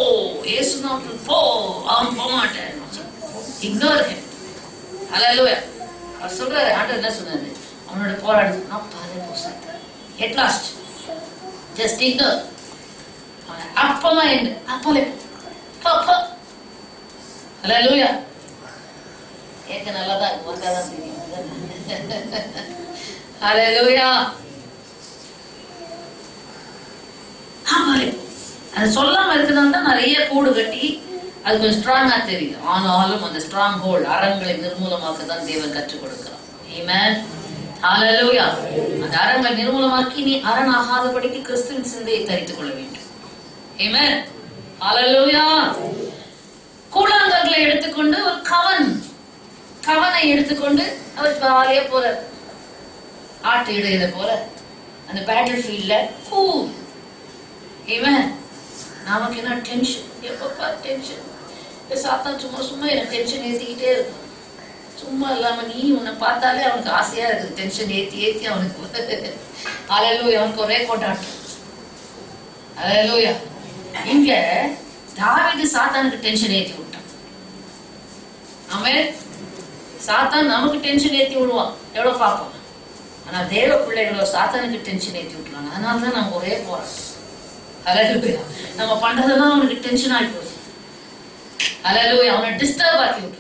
ஏசுநாதன் போ, அவன் போக மாட்டேன், இக்னோர் ஹிம். ஹல்லேலூயா. அவர் சொல்றாரு, ஆண்டவர் என்ன சொன்னாரு? அவனோட போராடு at last just ignore. அப்பமா என்று அப்பலே போ. ஹல்லேலூயா. கேட்க நல்லதா வந்தாதான் தெரியும். ஹல்லேலூயா. அது சொல்லாம இருக்குதான் தான் நிறைய கூடு கட்டி அது கொஞ்சம் ஸ்ட்ராங்கா தெரியுது. ஆனாலும் அந்த ஸ்ட்ராங் ஹோல்ட் அரண்களை நிர்மூலமாக்க தான் தேவன் கற்றுக் கொடுக்கிறார். ஆமென். ஹல்லேலூயா. அந்த அரண்களை நிர்மூலமாக்கி நீ அரண் ஆகாதபடிக்கு கிறிஸ்துவின் சிந்தையை தரித்துக் கொள்ள வேண்டும். ஆமென். ஹல்லேலூயா. கூழாங்கல்களை எடுத்துக்கொண்டு ஒரு கவனை எடுத்துக்கொண்டு அவர் ஜாலியா போறார். ஆட்டு இடையில போற அந்த பேட்டில் ஃபீல்ட்ல கூல். ஆமென். நமக்கு என்ன டென்ஷன், எப்பப்பா டென்ஷன். சாத்தான் சும்மா எனக்கு டென்ஷன் ஏத்திக்கிட்டே இருக்கும். சும்மா இல்லாம நீ உன்னை பார்த்தாலே அவனுக்கு ஆசையா இருக்குது. டென்ஷன் ஏத்தி அவனுக்கு. ஹல்லேலூயா. அவனுக்கு ஒரே கொண்டாட்டம். ஹல்லேலூயா. இங்க தாவீது சாத்தானுக்கு டென்ஷன் ஏத்தி விட்டான். ஆமென். சாத்தான் நமக்கு டென்ஷன் ஏத்தி விடுவான், எவ்வளவு பார்ப்போம். ஆனா தேவ பிள்ளைகளோ சாத்தானுக்கு டென்ஷன் ஏத்தி விட்டுருவாங்க. அதனாலதான் நம்ம ஒரே போராட்டம். ஹல்லேலூயா. நம்ம பண்றதெல்லாம் அவனுக்கு டென்ஷன் ஆகி போச்சு. ஹல்லேலூயா. அவனை டிஸ்டர்ப் ஆக்கி விட்டுருது.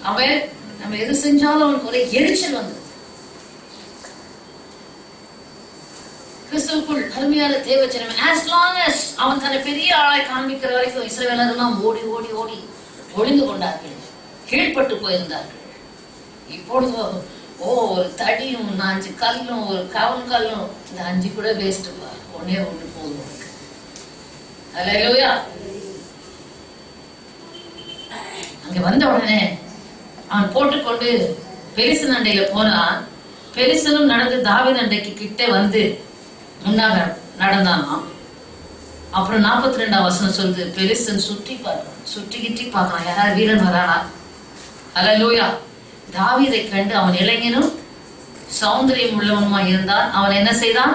அவன் நம்ம எது செஞ்சாலும் அவனுக்கு ஒரே எரிச்சல் வந்து. கிறிஸ்துவுக்குள் அருமையான தேவச்சனம். as long as அவன் தன்னை பெரிய ஆளாய் காண்பிக்கிற வரைக்கும் இஸ்ரவேலரெல்லாம் ஓடி ஓடி ஓடி ஒளிந்து கொண்டார்கள், கீழ்பட்டு போயிருந்தார்கள். இப்பொழுது ஒரு தடியும் 5 கல்லும் ஒரு கவன் கல்லும், இந்த 5 கூட வேஸ்ட், ஒன்னே ஒன்று போதும். ஹல்லேலூயா. அங்க வந்த உடனே அவன் போட்டுக்கொண்டு பெலிஸ்தன் அண்டையில போனான். பெலிஸ்தனும் நடந்து தாவீது அண்டைக்கு கிட்ட வந்து முன்னாக நடந்தானாம். அப்புறம் 42ஆம் வசனம் சொல்லுது, பெலிஸ்தன் சுற்றி பார்க்கலாம் யாராவது வீரன் வரானா. ஹல்லேலூயா. தாவீதை கண்டு அவன் இளைஞனும் சௌந்தரியம் உள்ளவனுமா இருந்தான். அவன் என்ன செய்தான்?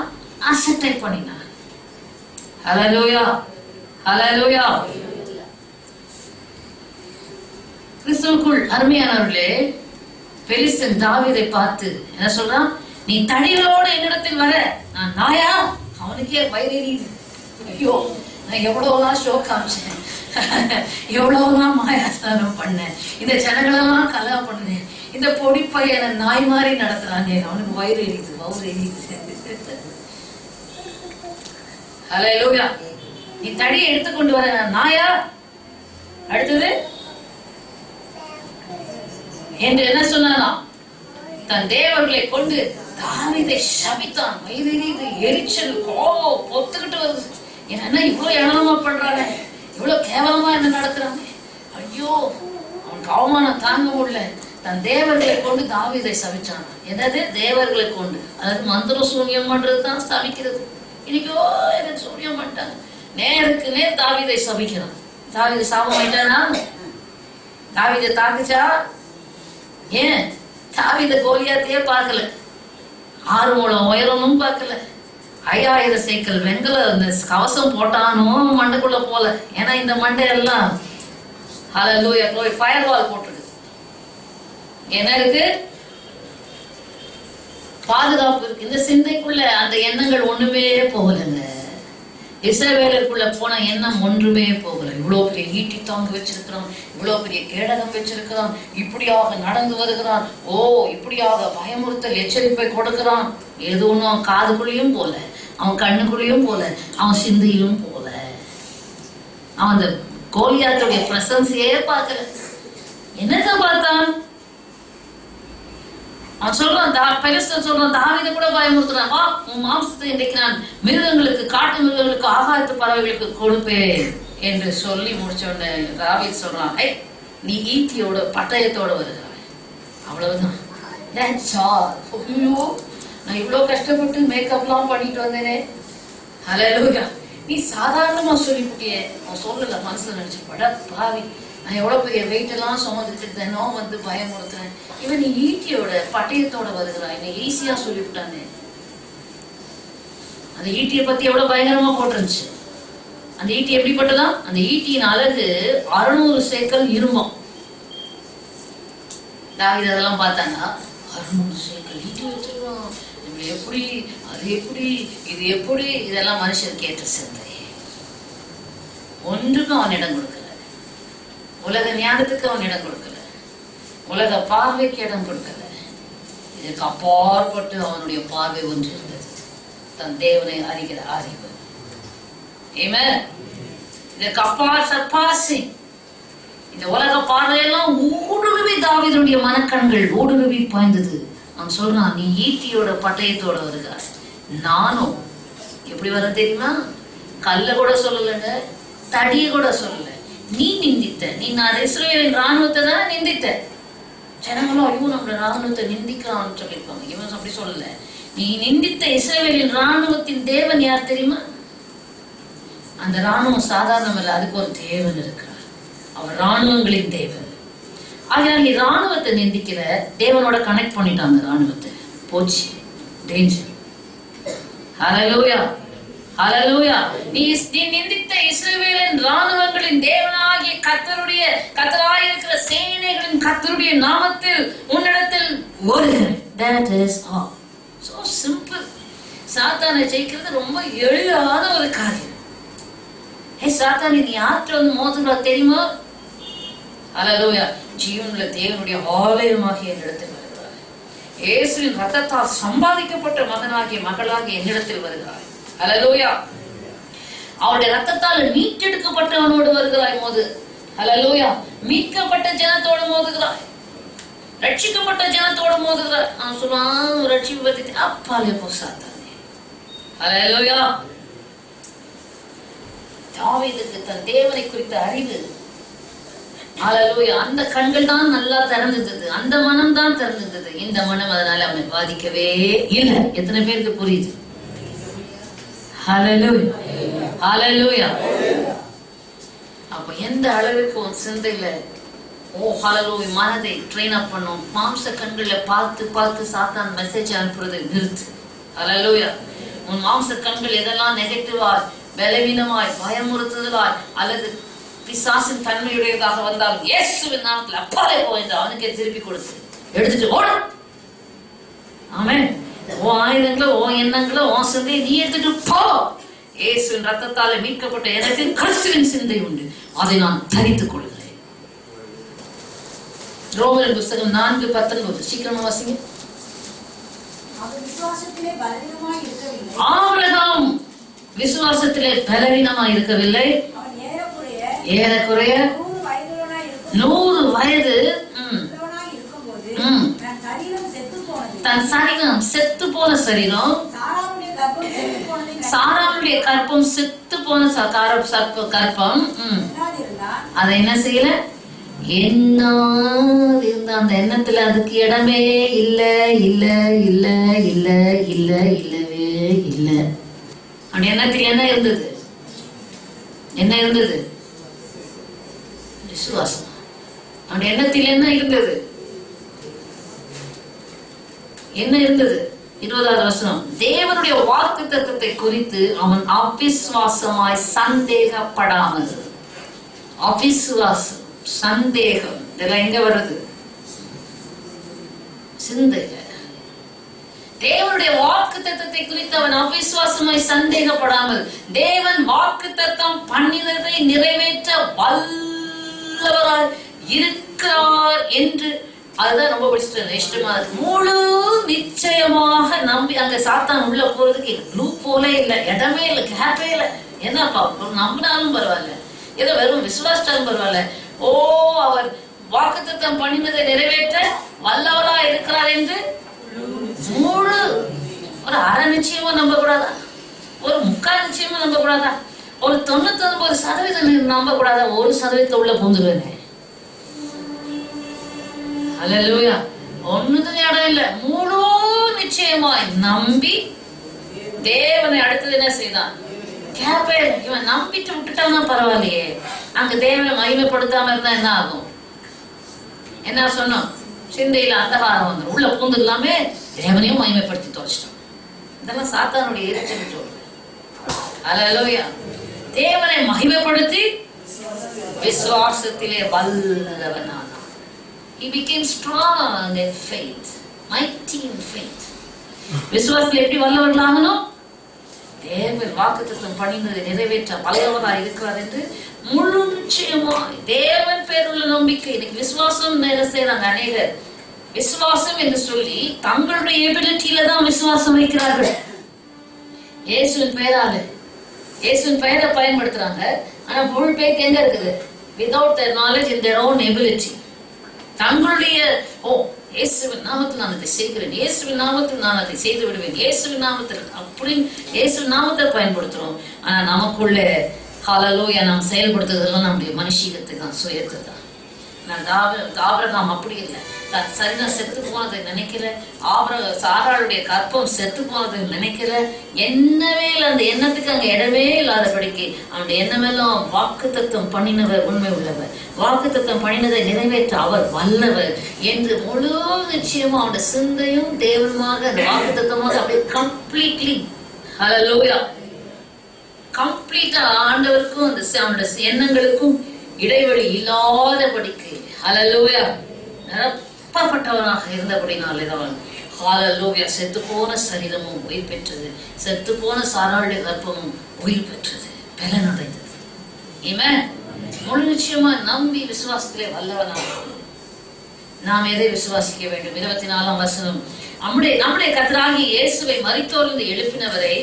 அசட்டை பண்ணினான். ஹல்லேலூயா. ஹல்லேலூயா. கிறிஸ்துவுக்குள் அருமையானவர்களே, பெலிஸ்தன் தாவீதை பார்த்து என்ன சொல்றான்? நீ தடிகளோடு என்னிடத்தில் வர நான் நாயா? அவனுக்கே வயிறெறியுது. ஐயோ, நான் எவ்வளவுதான் ஷோ காமிச்சேன், எவ்வளவுதான் மாயாஸ்தானம் பண்ணேன், இந்த ஜனங்களெல்லாம் கலா பண்ணேன், இந்த பொடி பையனை நாய் மாதிரி நடத்துறாங்க, அவனுக்கு வயிறு எரியுது. ஹல்லேலூயா. நீ தடியை எடுத்துக்கொண்டு வர நான் நாயா? அடுத்தது என்று என்ன சொன்னாலாம்? தன் தேவர்களை கொண்டு தாவீதை சபித்தான். வயிறில் இது எரிச்சல், கோபம் பொத்துக்கிட்டு வருது. என்ன இவ்வளவு ஏளனமா பண்றாங்க, இவ்வளவு கேவலமா என்ன நடக்கிறாங்க. ஐயோ, அவனுக்கு அவமானம் தாங்க முடியல. தன் தேவர்களை கொண்டு தாவீதை சபிச்சான். என்னது தேவர்களை கொண்டு? அதாவது மந்திர சூன்யம் பண்றதுதான் சபிக்கிறது. இன்னைக்கோ எனக்கு சூன்யம் பண்ணிட்டாங்க, நேருக்கு நேர் தாவீதை சபிக்கிறான். தாவீதை சாபம் ஆயிட்டானா? தாவீதை தாக்குச்சா? ஏன்? தாவீதை கோலியாத்தையே பார்க்கல, 6 முழம் உயரமும் பார்க்கல, 5000 சேக்கல் வெங்கல இந்த கவசம் போட்டானும் மண்டைக்குள்ள போல. ஏன்னா இந்த மண்டை எல்லாம் ஹல்லேலூயா ஃபயர் வால் போட்டிருக்கு. என்ன இருக்கு? பாதுகாப்பு இருக்கு. இந்த சிந்தைக்குள்ள அந்த எண்ணங்கள் ஒண்ணுமே போகலைங்க. இஸ்ரவேலுக்குள்ள போன எண்ணம் ஒன்றுமே போகல. இவ்வளவு பெரிய ஈட்டி தாங்கு வச்சிருக்கிறான், இவ்வளவு பெரிய கேடகம் வச்சிருக்கிறான், இப்படியாக நடந்து வருகிறான், ஓ இப்படியாக பயமுறுத்தல் எச்சரிப்பை கொடுக்கிறான். ஏதோ ஒன்றும் அவன் காதுக்குள்ளேயும் போல, அவன் கண்ணுக்குள்ளேயும் போல, அவன் சிந்தையிலும் போல. அவன் அந்த கோலியாத்துடைய பிரசன்ஸையே பார்க்கல. என்னத்தை பார்த்தான்? அவன் சொல்றான், பெலிஸ்தன் சொல்றான், தாவீதை கூட பயமுறுத்துறான், வா உன் மாம்சத்தை இன்றைக்கு நான் மிருகங்களுக்கு, காட்டு மிருகங்களுக்கு, ஆகாயத்து பறவைகளுக்கு கொடுப்பேன் என்று சொல்லி முடிச்ச உடனே தாவீது சொல்றான், நீ ஈட்டியோட பட்டயத்தோட வருகிறாய். அவ்வளவுதான். நான் இவ்வளவு கஷ்டப்பட்டு மேக்கப்லாம் பண்ணிட்டு வந்தேனே, ஹல்லேலூயா, நீ சாதாரணமா சொல்லிவிட்டியே. அவன் சொல்லல, மனசுல நினைச்சு பட பாவி, நான் எவ்வளவு பெரிய வெயிட் எல்லாம் சுமந்துட்டு தினம் வந்து பயமுறுத்துறேன், இவன் நீ ஈட்டியோட பட்டயத்தோட வருகிறாய், என்னை ஈஸியா சொல்லிவிட்டானே. அந்த ஈட்டியை பத்தி எவ்வளவு பயங்கரமா போட்டிருந்துச்சு. அந்த ஈட்டி எப்படிப்பட்டதான்? அந்த ஈட்டியின் அழகு 600 சேக்கல் இரும்பம். தாவீது அதெல்லாம் பார்த்தாங்க, 600 சேக்கல் ஈட்டி வச்சிருக்கோம், இப்படி எப்படி, அது எப்படி, இது எப்படி, இதெல்லாம் மனுஷன் கேட்ட சிந்தை. ஒன்றுக்கும் அவன் இடம் கொடுக்கல. உலக ஞானத்துக்கு அவன் இடம் கொடுக்கல, உலக பார்வைக்கு இடம் கொடுக்கல. இதற்கு அப்பாற்பட்டு அவனுடைய பார்வை ஒன்று இருந்தது, தன் தேவனை அறிகிற அறிவு. ஆமென். இதற்கு அப்பால் சர்பாசி இந்த உலக பார்வையெல்லாம் ஊடுருவி தாவீதுடைய மனக்கண்கள் ஊடுருவி பாய்ந்தது. அவன் சொல்றான், நீ ஈட்டியோட பட்டயத்தோட வருகிறாய், நானும் எப்படி வர தெரியுமா? கல்ல கூட சொல்லலைங்க, தடிய கூட சொல்லல. நீ நிந்தித்த, நீ நான் இஸ்ரவேலின் ராணுவத்தை தான் நிந்தித்த. ஜனங்களும் ஐயோ நம்ம ராணுவத்தை நிந்திக்கிறான்னு சொல்லியிருப்பாங்க. இவன் அப்படி சொல்லல. நீ நிந்தித்த இஸ்ரவேலின் ராணுவத்தின் தேவன் யார் தெரியுமா? அந்த ராணுவம் சாதாரணம் இல்லை, அதுக்கு ஒரு தேவன் இருக்கிறார். அவர் ராணுவங்களின் தேவன். ஆகையால் நீ ராணுவத்தை நிந்திக்கிற, தேவனோட கனெக்ட் பண்ணிட்டான் அந்த ராணுவத்தை, போச்சு, டேஞ்சர். ஹல்லேலூயா, ஹல்லேலூயா. நீ நிந்தித்த இஸ்ரவேலின் ராணுவங்களின் தேவனாகிய கர்த்தராய் இருக்கிற சேனைகளின் கர்த்தருடைய நாமத்தில் உன்னிடத்தில் வருகிறேன். That is all. So simple. சாத்தானை ஜெயிக்கிறது ரொம்ப எளிதான ஒரு காரியம். சாத்தானை நீ யார்கிட்ட வந்து மோதுகிறா தெரியுமா? ஹல்லேலூயா. ஜீவனுள்ள தேவனுடைய ஆலயமாகிய என்னிடத்தில் வருகிறார். இயேசுவின் ரத்தத்தால் சம்பாதிக்கப்பட்ட மகனாகிய மகளாகிய என்னிடத்தில் வருகிறார். ஹல்லேலூயா. அவருடைய ரத்தத்தால் மீட்டெடுக்கப்பட்டவனோடு வருகிறாய் மோது. ஹல்லேலூயா. மீட்கப்பட்ட ஜனத்தோடு மோதுகிறாய், ரட்சிக்கப்பட்ட ஜனத்தோடு மோதுகிறாய். அவன் சொல்லுவான், ரட்சிப்பு பத்தி அப்பாலே போ சாத்தானே. ஹல்லேலூயா. தாவீதுக்கு தன் தேவனை குறித்த அறிவு, ஹல்லேலூயா, அந்த கண்கள் தான் நல்லா திறந்தது, அந்த மனம் தான் திறந்தது. இந்த மனம் அதனால அவனை பாதிக்கவே இல்லை. எத்தனை பேருக்கு புரியுது? ஹல்லேலூயா, ஹல்லேலூயா. அப்ப எந்த அளவுக்கு உன் சிந்தையில ஹல்லேலூயா மனதை ட்ரெயின் அப் பண்ணும். மாம்ச கண்களை பார்த்து பார்த்து சாத்தான் மெசேஜ் அனுப்புறதை நிறுத்து. ஹல்லேலூயா. உன் மாம்ச கண்கள் எதெல்லாம் நெகட்டிவாய், பலவீனமாய், பயமுறுத்துதலாய் அல்லது பிசாசின் தன்மையுடையதாக வந்தாலும் இயேசுவின் நாமத்தில் அப்பாலே போ என்று அவனுக்கே திருப்பி கொடுத்து எடுத்துட்டு ஓடு. ஆமென். உன் ஆயுதங்களை, உன் எண்ணங்களை, உன் சிந்தையை நீ எடுத்துட்டு போ. இயேசுவின் ரத்தத்தாலே மீட்கப்பட்ட எனக்கு கிறிஸ்துவின் சிந்தை உண்டு, அதை நான் தரித்துக் கொள்கிறேன். ரோமர் புத்தகம் 4:19 சீக்கிரமா வாசிங்க. ஆபிரகாம் விசுவாசத்திலே பலவீனமாய் இருக்கவில்லை, ஏறக்குறைய 100 வயது தன் சரீரம் செத்து போன சரீரம், சாராளுடைய கற்பம் செத்து போன கற்பம், அதை என்ன செய்யல, எண்ணாது இருந்த அந்த எண்ணத்துல அதுக்கு இடமே இல்ல இல்ல இல்ல இல்ல இல்ல இல்லவே இல்ல. அந்த எண்ணத்தில் என்ன இருந்தது? என்ன இருந்தது? விசுவாசம். அந்த எண்ணத்தில் என்ன இருந்தது? என்ன இருந்தது? 20வது வசனம், தேவனுடைய வாக்குத்தத்தத்தை குறித்து அவன் அவிசுவாசமாய் சந்தேகப்படாமல். அவிசுவாசம், சந்தேகம், இதெல்லாம் எங்க வருது? சிந்தையில. தேவனுடைய வாக்குத்தத்தத்தை குறித்து அவன் அவிசுவாசமாய் சந்தேகப்படாமல், தேவன் வாக்குத்தத்தம் பண்ணினதை நிறைவேற்ற வல்லவராய் இருக்கிறார் என்று, அதுதான் ரொம்ப இஷ்டமா இருக்கு. முழு நிச்சயமாக நம்பி, அங்க சாத்தான் உள்ள போறதுக்கு ப்ளூ போலே இல்ல, இடமே இல்ல, கேப்பே இல்ல. என்னப்பா நம்பினாலும் பரவாயில்ல, ஏதோ வெறும் விசுவாசித்தாலும் பரவாயில்ல, ஓ அவர் வாக்குத்தத்தம் பண்ணினதை நிறைவேற்ற வல்லவரா இருக்கிறார் என்று முழு, ஒரு அரை நிச்சயமா நம்ப கூடாதா? ஒரு 3/4 நிச்சயமா நம்ப கூடாதா? ஒரு 99% நம்ப கூடாதா? 1% உள்ள பூந்துருவேனே. அல்லேலூயா. ஒண்ணுதும் இடம் இல்ல, முழு நிச்சயமாய் நம்பி தேவனை அடுத்தது என்ன செய்தான்? கேப்பே, இவன் நம்பிட்டு விட்டுட்டான்னா பரவாயில்லையே, அங்க தேவனை மகிமைப்படுத்தாம இருந்தா என்ன ஆகும்? என்ன சொன்னோம்? சிந்தையில அந்தகாரம் வந்துடும், உள்ள பூந்து இல்லாமே தேவனையும் மகிமைப்படுத்தி தொலைச்சிட்டோம். இதெல்லாம் சாத்தானுடைய எரிச்சல் சொல்ற. அல்லேலூயா. தேவனை மகிமைப்படுத்தி விசுவாசத்திலே வல்லவனானான். He became strong in faith, mighty in faith. விசுவாசத்தில் எப்படி வல்லவர்களாகணும்? தேவன் வாக்குத்தத்தம் பண்ணினதை நிறைவேற்ற வல்லவராய் இருக்கிறார் என்று முழு நிச்சயமாய் தேவன் பேருள்ள நம்பிக்கை. இன்னைக்கு விசுவாசம் என்ன செய்யறாங்க அநேகர்? விசுவாசம் என்று சொல்லி தங்களுடைய எபிலிட்டியில தான் விசுவாசம் வைக்கிறார்கள். இயேசுவின் பெயரால, இயேசுவின் பெயரை பயன்படுத்துறாங்க. ஆனா முழு பேருக்கு எங்க இருக்குது? without their knowledge in their own ability. தங்களுடைய இயேசுவின் நாமத்தில் நான் அதை செய்கிறேன், இயேசுவின் நாமத்தில் நான் அதை செய்து விடுவேன், இயேசுவின் நாமத்தில் அப்படின்னு இயேசுவின் நாமத்தை பயன்படுத்துறோம். ஆனா நமக்குள்ள ஹல்லேலூயா நாம் செயல்படுத்துறதெல்லாம் நம்முடைய மனுஷீகத்தை தான், சுயத்தை தான். ஆபிரகாம் அப்படி இல்லை, தன் சரீரம் செத்து போனதை நினைக்கல, சாராளுடைய கற்பம் செத்து போனதை நினைக்கல, என்னவே இல்லை, அந்த எண்ணத்துக்கு அங்க இடமே இல்லாதபடிக்கு அவனுடைய எண்ணமெல்லாம் வாக்குத்தத்தம் பண்ணினவர் உண்மை உள்ளவர், வாக்குத்தத்தம் பண்ணினதை நிறைவேற்ற அவர் வல்லவர் என்று முழு நிச்சயமா அவனுடைய சிந்தையும் தேவனுமாக அந்த வாக்குத்தத்தமாக அப்படியே கம்ப்ளீட்லி ஹல்லேலூயா கம்ப்ளீட்டா ஆண்டவருக்கும் அந்த அவனுடைய எண்ணங்களுக்கும் இடைவெளி இல்லாதபடிக்கு ஹல்லேலூயா நிரப்பப்பட்டவனாக இருந்தபடினாலேதான் ஹல்லேலூயா செத்து போன சரீரமும் உயிர் பெற்றது, செத்து போன சாராளுடைய கர்ப்பமும் உயிர் பெற்றது, பலனடைந்தது. ஆமென். முழு நிச்சயமா நம்பி விசுவாசத்திலே வல்லவனாக நாம் எதை விசுவாசிக்க வேண்டும்? 24ஆம் வசனம், நம்முடைய கர்த்தராகிய இயேசுவை மரித்தோரிலிருந்து எழுப்பினவரை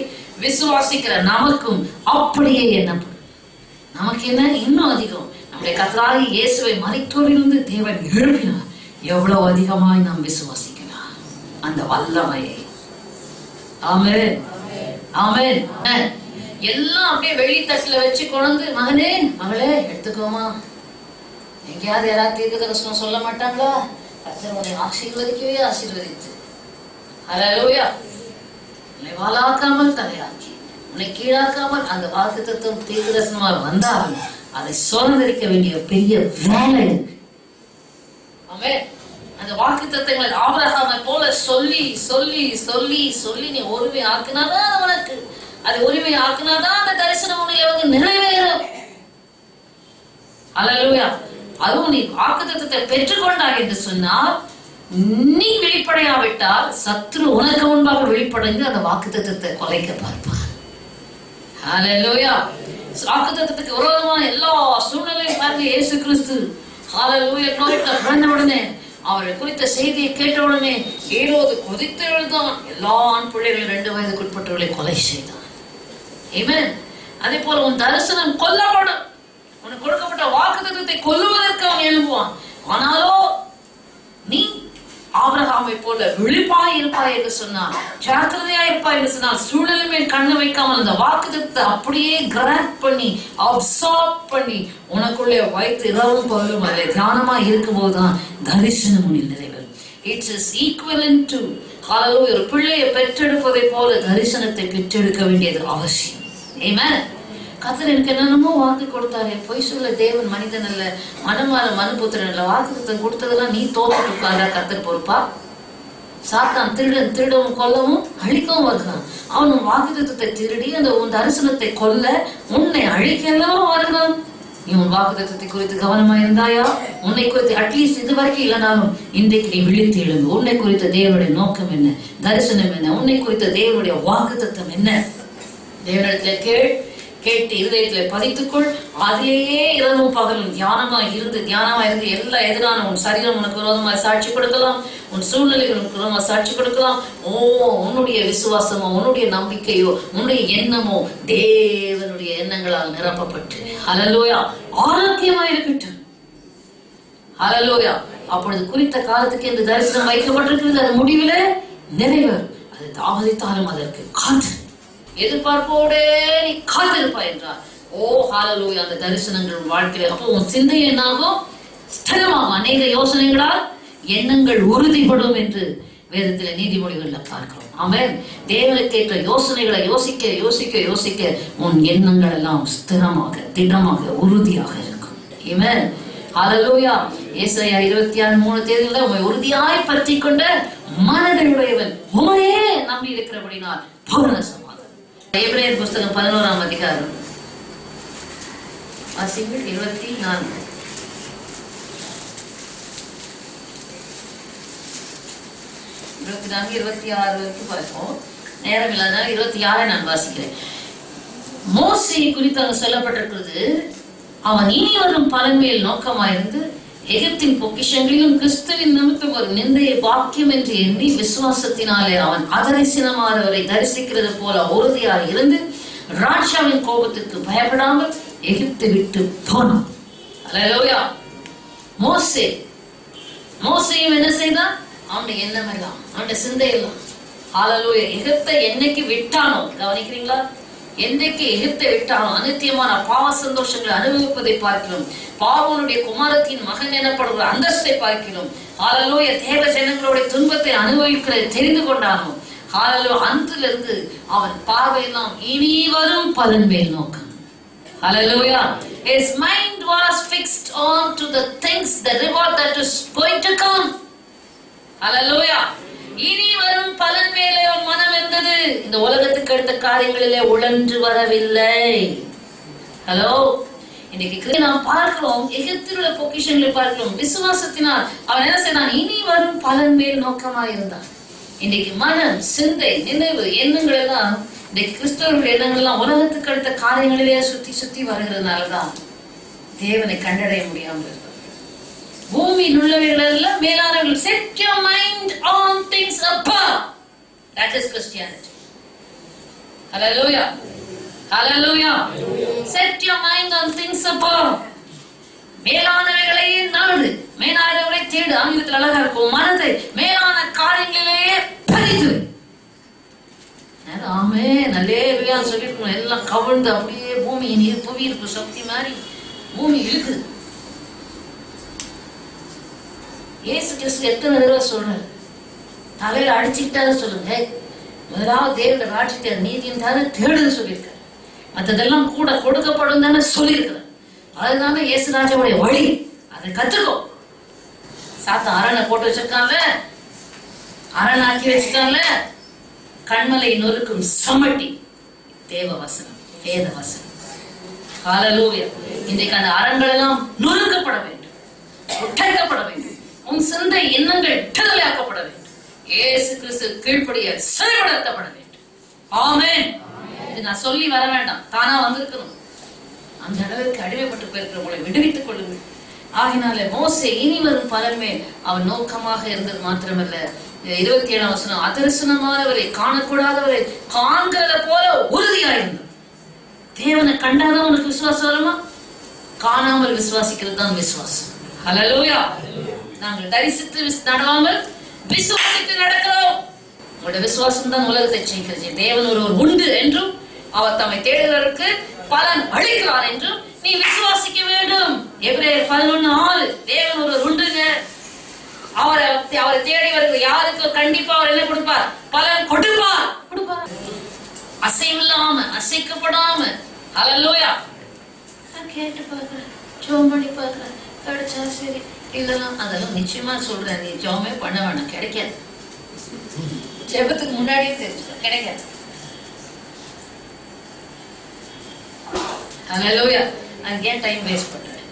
விசுவாசிக்கிற நமக்கும் அப்படியே எண்ணப்படும். நமக்கு என்ன இன்னும் அதிகம்? நம்முடைய கர்த்தராகிய இயேசுவை மரித்தோரிலிருந்து தேவன் எழுப்பினார், எவ்வளவு அதிகமாய் நாம் விசுவாசிக்கலாம் அந்த வல்லமையை. ஆமென், ஆமென். எல்லாம் அப்படியே வெள்ளி தட்டுல வச்சு கொண்டு, மகனே மகளே எடுத்துக்கோமா, எங்கேயாவது யாராவது தீர்க்கதரிசனம் சொல்ல மாட்டாங்களா? கர்த்தர் உன்னை ஆசீர்வதிக்கவே ஆசீர்வதித்து ஹல்லேலூயா உன்னை வாளாக்காமல் தலையாக்கி உன்னை கீழாக்காமல் அந்த வாக்குத்தத்தம் தீர்க்கதரிசனமாக வந்தாலும் அதை சுதந்திரிக்க வேண்டிய பெரிய வேலை இருக்கு. ஆமென். அந்த வாக்குத்தத்தங்களை ஆபிரகாமை போல சொல்லி சொல்லி சொல்லி சொல்லி நீ உரிமை ஆக்கினாதான் உனக்கு, அது உரிமை ஆக்கினாதான் அந்த தரிசனம் உனக்கு நிறைவேறும். ஹல்லேலூயா. அதுவும் நீ வாக்குத்தத்தத்தை பெற்றுக்கொண்டாய் என்று சொன்னால், நீ வெளிப்படையாவிட்டால் சத்ரு உனக்கு முன்பாக வெளிப்படைந்து அந்த வாக்குத்தத்தத்தை கொலைக்க பார்ப்பார். ஹல்லேலூயா. வாக்குத்தத்தத்துக்கு விரோதமான எல்லா சூழ்நிலையும் பாருங்க, இயேசு கிறிஸ்து ஹல்லேலூயா பிறந்த உடனே அவரை குறித்த செய்தியை கேட்ட உடனே ஏரோது கொதித்து எழுதான் எல்லா ஆண் பிள்ளைகளும் 2 வயதுக்குட்பட்டவர்களை கொலை செய்தான். ஆமென். அதே போல உன் தரிசனம் கொல்லப்படும், உனக்கு கொடுக்கப்பட்ட வாக்குத்தத்தத்தை கொல்லுவதற்கு அவன் எழும்புவான். ஆனாலோ நீ ஆபிரகாமை போல விழிப்பாய் இருப்பாய் என்று சொன்னார், ஜாக்கிரதையா இருப்பாய் என்று சொன்னார். சூழல் மேல் கண்ணு வைக்காமல் அந்த வாக்குத்தத்தத்தை அப்படியே கிராப் பண்ணி அப்சார்ப் பண்ணி உனக்குள்ளே வைத்து இரவும் பகலும் அதில் தியானமா இருக்கும் போதுதான் தரிசனம் உன்னில் நிறைவேறும். இட்ஸ் இஸ் ஈக்குவலன்ட் டு ஒரு பிள்ளையை பெற்றெடுப்பதை போல தரிசனத்தை பெற்றெடுக்க வேண்டியது அவசியம். ஆமென். கர்த்தர் எனக்கு என்னென்னமோ வாக்கு கொடுத்தாரு. பொய் சொல்ல தேவன் மனிதன் அல்ல, மனமாற மனுபுத்திரன் அல்ல. வாக்குத்தத்தம் கொடுத்ததெல்லாம் நீ தோத்துட்டு உட்கார்ந்தா கர்த்தர் பொறுப்பா? சாத்தான் திருடவும் கொல்லவும் அழிக்கவும் வருகிறான். அவன் வாக்குத்தத்தத்தை திருடி அந்த உன் தரிசனத்தை கொல்ல உன்னை அழிக்கலாம் வருகிறான். நீ உன் வாக்குத்தத்தத்தை குறித்து கவனமா இருந்தாயா? உன்னை குறித்து அட்லீஸ்ட் இது வரைக்கும் இல்லைனாலும் இன்றைக்கு நீ விழித்து எழுந்து உன்னை குறித்த தேவனுடைய நோக்கம் என்ன, தரிசனம் என்ன, உன்னை குறித்த தேவனுடைய வாக்குத்தத்தம் என்ன? தேவனிடத்துல கேட்டு இருதயத்துல பதித்துக்கொள். அதிலேயே இரவும் பகலும் தியானமா இருந்து எல்லா எதிரான உன் சரீரம் உனக்கு விரோதமா சாட்சி கொடுக்கலாம், உன் சூழ்நிலைகள் உனக்கு விரோதமா சாட்சி கொடுக்கலாம். உன்னுடைய விசுவாசமோ உன்னுடைய நம்பிக்கையோ உன்னுடைய எண்ணமோ தேவனுடைய எண்ணங்களால் நிரப்பப்பட்டு ஹல்லேலூயா ஆரோக்கியமா இருக்கட்டும். ஹல்லேலூயா. அப்பொழுது குறித்த காலத்துக்கு இந்த தரிசனம் வைக்கப்பட்டிருக்கிறது, அது முடிவில நிறைவேறும். அது தாமதித்தாலும் அதற்கு காத்து எதிர்பார்ப்போடே நீ காத்திருப்பாய் என்றார். ஹல்லேலூயா. அந்த தரிசனங்கள் வாழ்க்கையில அப்போ உன் சிந்தை என்னாகும்? ஸ்திரமாகும். அநேக யோசனைகளால் எண்ணங்கள் உறுதிப்படும் என்று வேதத்தில நீதிமொழிகள்ல பார்க்கிறோம். ஆமென். தேவனுக்கேற்ற யோசனைகளை யோசிக்க யோசிக்க யோசிக்க உன் எண்ணங்கள் எல்லாம் ஸ்திரமாக திடமாக உறுதியாக இருக்கும். ஆமென். ஹல்லேலூயா. ஏசாயா 26:3 உம்மை உறுதியாய் பற்றி கொண்ட மனதையுடையவன் உம்மையே நம்பி இருக்கிறபடினால் பூரண சமாதானம். எபிரேயர் புஸ்தகம் 11ஆம் அதிகாரம் வாசிங்கள் 24. வரைக்கும் பார்ப்போம். நேரம் இல்லாதனால 26 நான் வாசிக்கிறேன். மோசே குறித்து அங்க சொல்லப்பட்டிருக்கிறது, அவன் இனி வரும் பலன் மேல் நோக்கமாயிருந்து எகிப்தின் பொக்கிஷங்களிலும் கிறிஸ்துவின் நிமித்தம் ஒரு நிந்தையை பாக்கியம் என்று எண்ணி விசுவாசத்தினாலே அவன் அதரிசனமானவரை தரிசிக்கிறது போல உறுதியாக இருந்து ராஜாவின் கோபத்திற்கு பயப்படாமல் எகிப்தை விட்டு போனான். அல்லேலூயா. மோசேயும் என்ன செய்தான்? அவனுடைய எண்ணம் எல்லாம் அவனுடைய சிந்தை எல்லாம் ஹல்லேலூயா எகிப்தை என்னைக்கு விட்டானோ, கவனிக்கிறீங்களா? என்றைக்கு எகிப்தை விட்டானோ அநித்தியமான பாவ சந்தோஷங்களை அனுபவிப்பதை பார்க்கிறோம். பார்வோனுடைய குமாரத்தின் மகன் எனப்படுகிற அந்தஸ்தை பார்க்கிறோம். ஹல்லேலூயா. தேவ ஜனங்களுடைய துன்பத்தை அனுபவிக்கிறதை தெரிந்து கொண்டானோ ஹல்லேலூயா அன்றிலிருந்து அவன் பார்வையெல்லாம் இனி வரும் பலன் மேல் நோக்கம். ஹல்லேலூயா. His mind was fixed on to the things, the reward that is going to come. ஹல்லேலூயா. இனி வரும் பலன் மேலே மனம் இருந்தது. இந்த உலகத்துக்கு அடுத்த காரியங்களிலே உழன்று வரவில்லை. ஹலோ. இன்னைக்கு நாம் பார்க்கிறோம், எகிப்தில் உள்ள பொக்கிஷங்களை பார்க்கிறோம். விசுவாசத்தினால் அவன் என்ன செய்தான்? இனி வரும் பலன் மேல் நோக்கமா இருந்தான். இன்னைக்கு மனம், சிந்தை, நினைவு, எண்ணங்கள் எல்லாம் இன்னைக்கு கிறிஸ்தவர்களுடைய எண்ணங்கள் எல்லாம் உலகத்துக்கு அடுத்த காரியங்களிலே சுத்தி சுத்தி வருகிறதுனாலதான் தேவனை கண்டடைய முடியாமல் பூமியில் உள்ளவர்கள் எல்லாம் மேலானவர்கள். Set your mind on things above. That is Christianity. Hallelujah. Hallelujah. Set your mind on things above. மேலானவைகளையே நாடு, மேலானவரை தேடு. ஆங்கிலத்தில் அழகா இருக்கும். மனதை மேலான காரியங்களிலேயே பதித்து. ஆமே நல்லேலுயா சொல்லிருக்கணும். எல்லாம் கவிழ்ந்து அப்படியே பூமியின் புவியிருப்பு சக்தி மாதிரி பூமி இழுக்குது. இயேசு கிறிஸ்து எத்தனை தடவை சொல்றாரு? தலையில அடிச்சுக்கிட்டாரு சொல்லுங்க. முதலாவது தேவனுடைய ராஜ்யத்தை நீதியின் தானே தேடுன்னு சொல்லியிருக்காரு. மற்றதெல்லாம் கூட கொடுக்கப்படும் தானே சொல்லியிருக்கிறார். அதுதானே இயேசு ராஜாவுடைய வழி. அதை கத்துக்கோ. சாத்தா அரணை போட்டு வச்சிருக்கான்ல, அரணாக்கி வச்சிருக்கான்ல. கண்மலை நொறுக்கும் சமட்டி தேவ வசனம், வேத வசனம். ஹல்லேலூயா. இன்றைக்கு அந்த அரண்கள் எல்லாம் நொறுக்கப்பட வேண்டும், உடைக்கப்பட வேண்டும். உன் சிந்தை எண்ணங்கள் விடுதலையாக்கப்பட வேண்டும். இயேசு கிறிஸ்து கீழ்ப்படிய செயல்படுத்தப்பட வேண்டும். ஆமென். இது நான் சொல்லி வர வேண்டாம், தானா வந்திருக்கணும். அந்த அளவுக்கு அடிமைப்பட்டு போயிருக்கிறவங்களை விடுவித்துக் கொள்ளுங்கள். ஆகினால மோசே இனி வரும் பலன்மே அவன் நோக்கமாக இருந்தது மாத்திரமல்ல. 27ஆம் வசனம், அதரிசனமானவரை காணக்கூடாதவரை காண்கிறத போல உறுதியாயிருந்தான். தேவனை கண்டாதான் உனக்கு விசுவாசம் வருமா? காணாமல் விசுவாசிக்கிறது தான் விசுவாசம். ஹல்லேலூயா. நாங்கள் தரிசித்து நடவாமல் விசுவாசித்து நடக்கிறோம். உங்களுடைய விசுவாசம் தான் உலகத்தை ஜெயிக்கிறது. தேவன் ஒருவர் உண்டு என்றும் அவர் தம்மை தேடுகிறவருக்கு பலன் அளிக்கிறார் என்றும் நீ விசுவாசிக்க வேண்டும். எபிரேயர் 11:4 தேவன் ஒருவர் உண்டுங்க. அவரை தேடி வருகிற யாருக்கு கண்டிப்பா அவர் என்ன கொடுப்பார்? பலன் கொடுப்பார். அசைவில்லாம அசைக்கப்படாம. ஹல்லேலூயா. நான் கேட்டு பார்க்கிறேன், ஜெபம் பண்ணி பார்க்கிறேன், கிடைச்சா சரி, இல்லைன்னா அதெல்லாம் நிச்சயமா சொல்றேன், நீ ஜெபமே பண்ண வேணாம், கிடைக்காது. ஜெபத்துக்கு முன்னாடியே தெரிஞ்சுக்க கிடைக்காது. ஹல்லேலூயா. நான் ஏன் டைம் வேஸ்ட் பண்றேன்?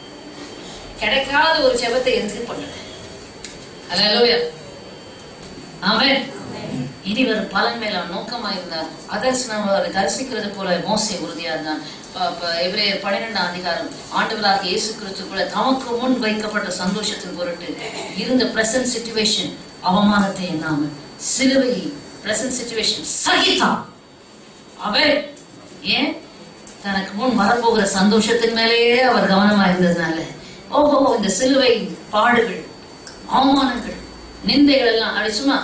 கிடைக்காத ஒரு ஜெபத்தை எதுக்கு பண்றேன்? ஹல்லேலூயா. ஆமென். இனி வரும் பலன் மேல நோக்கமா இருந்தார். அதர்ஸ் நம்ம தரிசிக்கிறது போல மோசே உறுதியா இருந்தான். எபிரேயர் 12 ஆண்டவராகிய இயேசு கிறிஸ்துக்குள்ள தமக்கு முன் வைக்கப்பட்ட சந்தோஷத்தின் பொருட்டு இருந்த பிரசன்ட் சிச்சுவேஷன் அவமானத்தை எண்ணாமல் சிலுவை பிரசன்ட் சிச்சுவேஷன் சகித்தான். அவன் ஏன்? தனக்கு முன் வரப்போகிற சந்தோஷத்தின் மேலேயே அவர் கவனமா இருந்ததுனால, ஓஹோ, இந்த சிலுவை பாடுகள், அவமானங்கள், நிந்தைகள் எல்லாம் அடிச்சுமா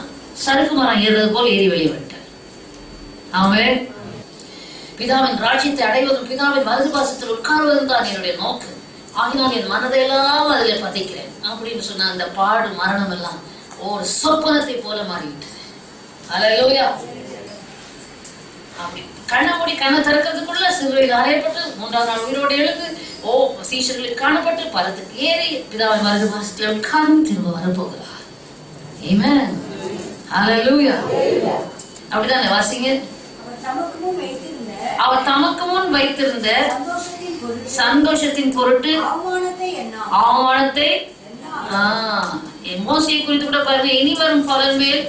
சறுக்கு மரம் ஏறுறது போல் ஏறி வெளியே விட்டார். அவன் பிதாவின் ராஜ்யத்தை அடைவதும் பிதாவின் வலது பாசத்தில் உட்கார்வதும் தான் என்னுடைய நோக்கு. ஆகினால் என் மனதையெல்லாம் அதில் பதிக்கிறேன் அப்படின்னு சொன்ன அந்த பாடு மரணம் எல்லாம் ஒரு சொப்பனத்தை போல மாறிவிட்டது. ஹல்லேலூயா. அப்படி கண்ணை திறக்கிறதுக்குள்ள சிலுவையில் அறையப்பட்டு 3ஆம் நாள் உயிரோடு எழுந்து சீஷர்களுக்கு காணப்பட்டு பரத்துக்கு ஏறி பிதாவின் வலது பாசத்தில் உட்கார்ந்து திரும்ப வரப்போகிறார். ஆமென். ஹல்லேலூயா. அப்படிதானே வாசிங்க. அவர் தமக்கு முன் வைத்திருந்த சந்தோஷத்தின் பொருட்டு அவமானத்தை மோசையை குறித்து கூட பாருங்க. இனி வரும் பலன் மேல்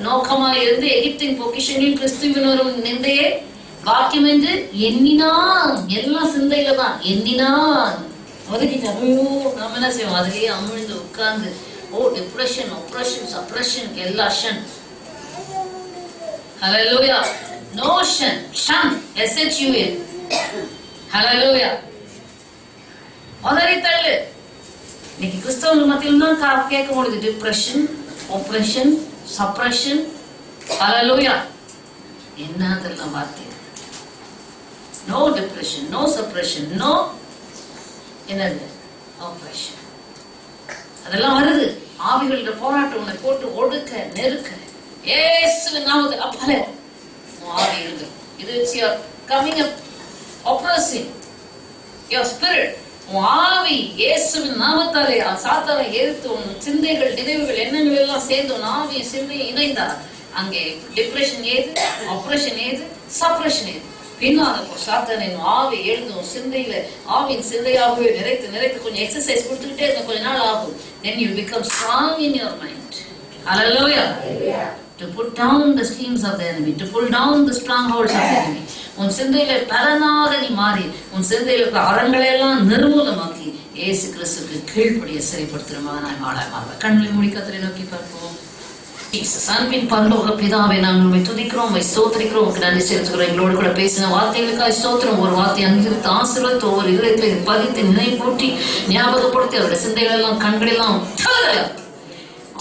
நோக்கமாக இருந்து எகிப்தின் பொக்கிஷனில் கிறிஸ்துவின் வரும் நிந்தையே வாக்கியம் என்று எண்ணினான். எல்லாம் சிந்தையில தான் எண்ணினான். ஒதுக்கிட்டு ஐயோ நம்ம என்ன செய்வோம்? அதுலயே அமிழ்ந்து உட்கார்ந்து டிப்ரெஷன், ஒப்ரஷன், சப்ரஷன், எல்லாஷன். Hallelujah. Notion, shun, SHUN. Hallelujah. உதறித்தள்ளு. இன்னைக்கு கிறிஸ்தவர்கள் மத்தியில் தான் கேட்க முடியுது. Depression, oppression, suppression. ஹல்லேலூயா. என்ன அதெல்லாம் வார்த்தை? No depression, no suppression, no என்னது ஆப்ரேஷன். அதெல்லாம் வருது. ஆவிகளோட போராட்டம் உன்னை போட்டு ஒடுக்க நெருக்க இயேசுவின் நாமத்தில் அப்பலே ஆவி இருக்கு. இது coming up oppressing your spirit. ஆவி இயேசுவின் நாமத்தாலே சாத்தானை எதிர்த்து உன் சிந்தைகள், நினைவுகள், எண்ணங்கள் எல்லாம் சேர்ந்து உன் ஆவியை சிந்தையை இணைந்தார். அங்கே டிப்ரெஷன் ஏது, ஆப்ரேஷன் ஏது, சப்ரஷன் ஏது. பின்னால சாத்தானின் ஆவி எழுந்தும் சிந்தையில ஆவியின் சிந்தையாகவே நிறைத்து கொஞ்சம் எக்ஸசைஸ் கொடுத்துக்கிட்டே இருக்க கொஞ்ச நாள் ஆகும். Then you become strong in your mind. Hallelujah. To put down the schemes of the enemy, to pull down the strongholds of the enemy. உன் சிந்தையில பலனாக நீ மாறி உன் சிந்தையில இருக்கிற அறங்களை எல்லாம் நிர்மூலமாக்கி இயேசு கிறிஸ்துவுக்கு கீழ்ப்படிய சிறைப்படுத்துற மகனாய் மாறுவேன். கண்களை மூடி கர்த்தரை நோக்கி பார்ப்போம். அன்பின் பரலோக பிதாவே, நாங்கள் உம்மை துதிக்கிறோம், உம்மை ஸ்தோத்திரிக்கிறோம், உமக்கு நன்றி செலுத்துகிறோம். எங்களோடு கூட பேசின வார்த்தைகளுக்காக ஸ்தோத்திரம். ஒரு வார்த்தை அங்கீகரித்து ஆசீர்வதித்து ஒவ்வொரு இதயத்தில் பதித்து நினைப்பூட்டி ஞாபகப்படுத்தி அவருடைய சிந்தைகள் எல்லாம் கண்களெல்லாம்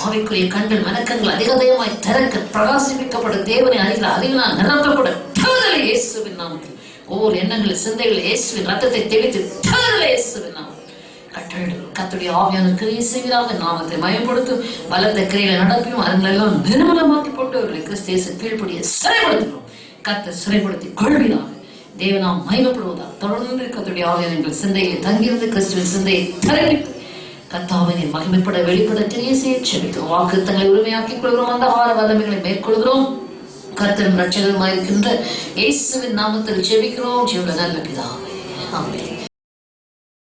ஆவிக்குரிய கண்கள் மனக்கண்கள் அதிகமாய் திறக்க பிரகாசிப்பிக்கப்படும். தேவனை அறிவினால் நிரப்பப்பட இயேசுவின் நாமத்தில் ஒவ்வொரு எண்ணங்கள் சிந்தைகள் இயேசுவின் ரத்தத்தை தெளித்து இயேசுவின் நாமத்தில் கர்த்தருடைய ஆவியான கிரியை செய்வதாக நாமத்தை மயப்படுத்தும். பலத்த கிரையில நடப்பியும் அதங்களை எல்லாம் நிர்மூலமாக்கி போட்டு அவர்களை கிறிஸ்து இயேசு கீழ்ப்படிய சிறைப்படுத்துகிறோம். கர்த்தர் சிறைப்படுத்தி கொள்வீராக. தேவனாம் மகிமைப்படுவதாக தொடர்ந்து கர்த்தருடைய ஆவியான எங்கள் சிந்தையை தங்கியிருந்து கிறிஸ்துவின் சிந்தையை திறப்பித்து கர்த்தாவினை மகிமைப்பட வெளிப்பட கிரியை செய்ய செபிக்கிறோம். வாக்குத்தங்களை உரிமையாக்கிக் கொள்கிறோம். அந்த ஆர வல்லமைகளை மேற்கொள்கிறோம். கர்த்தரும் இரட்சகருமாய் இருக்கின்ற இயேசுவின் நாமத்தில் ஜெபிக்கிறோம். ஜீவனுள்ள நல்ல பிதாவே, ஆமென்.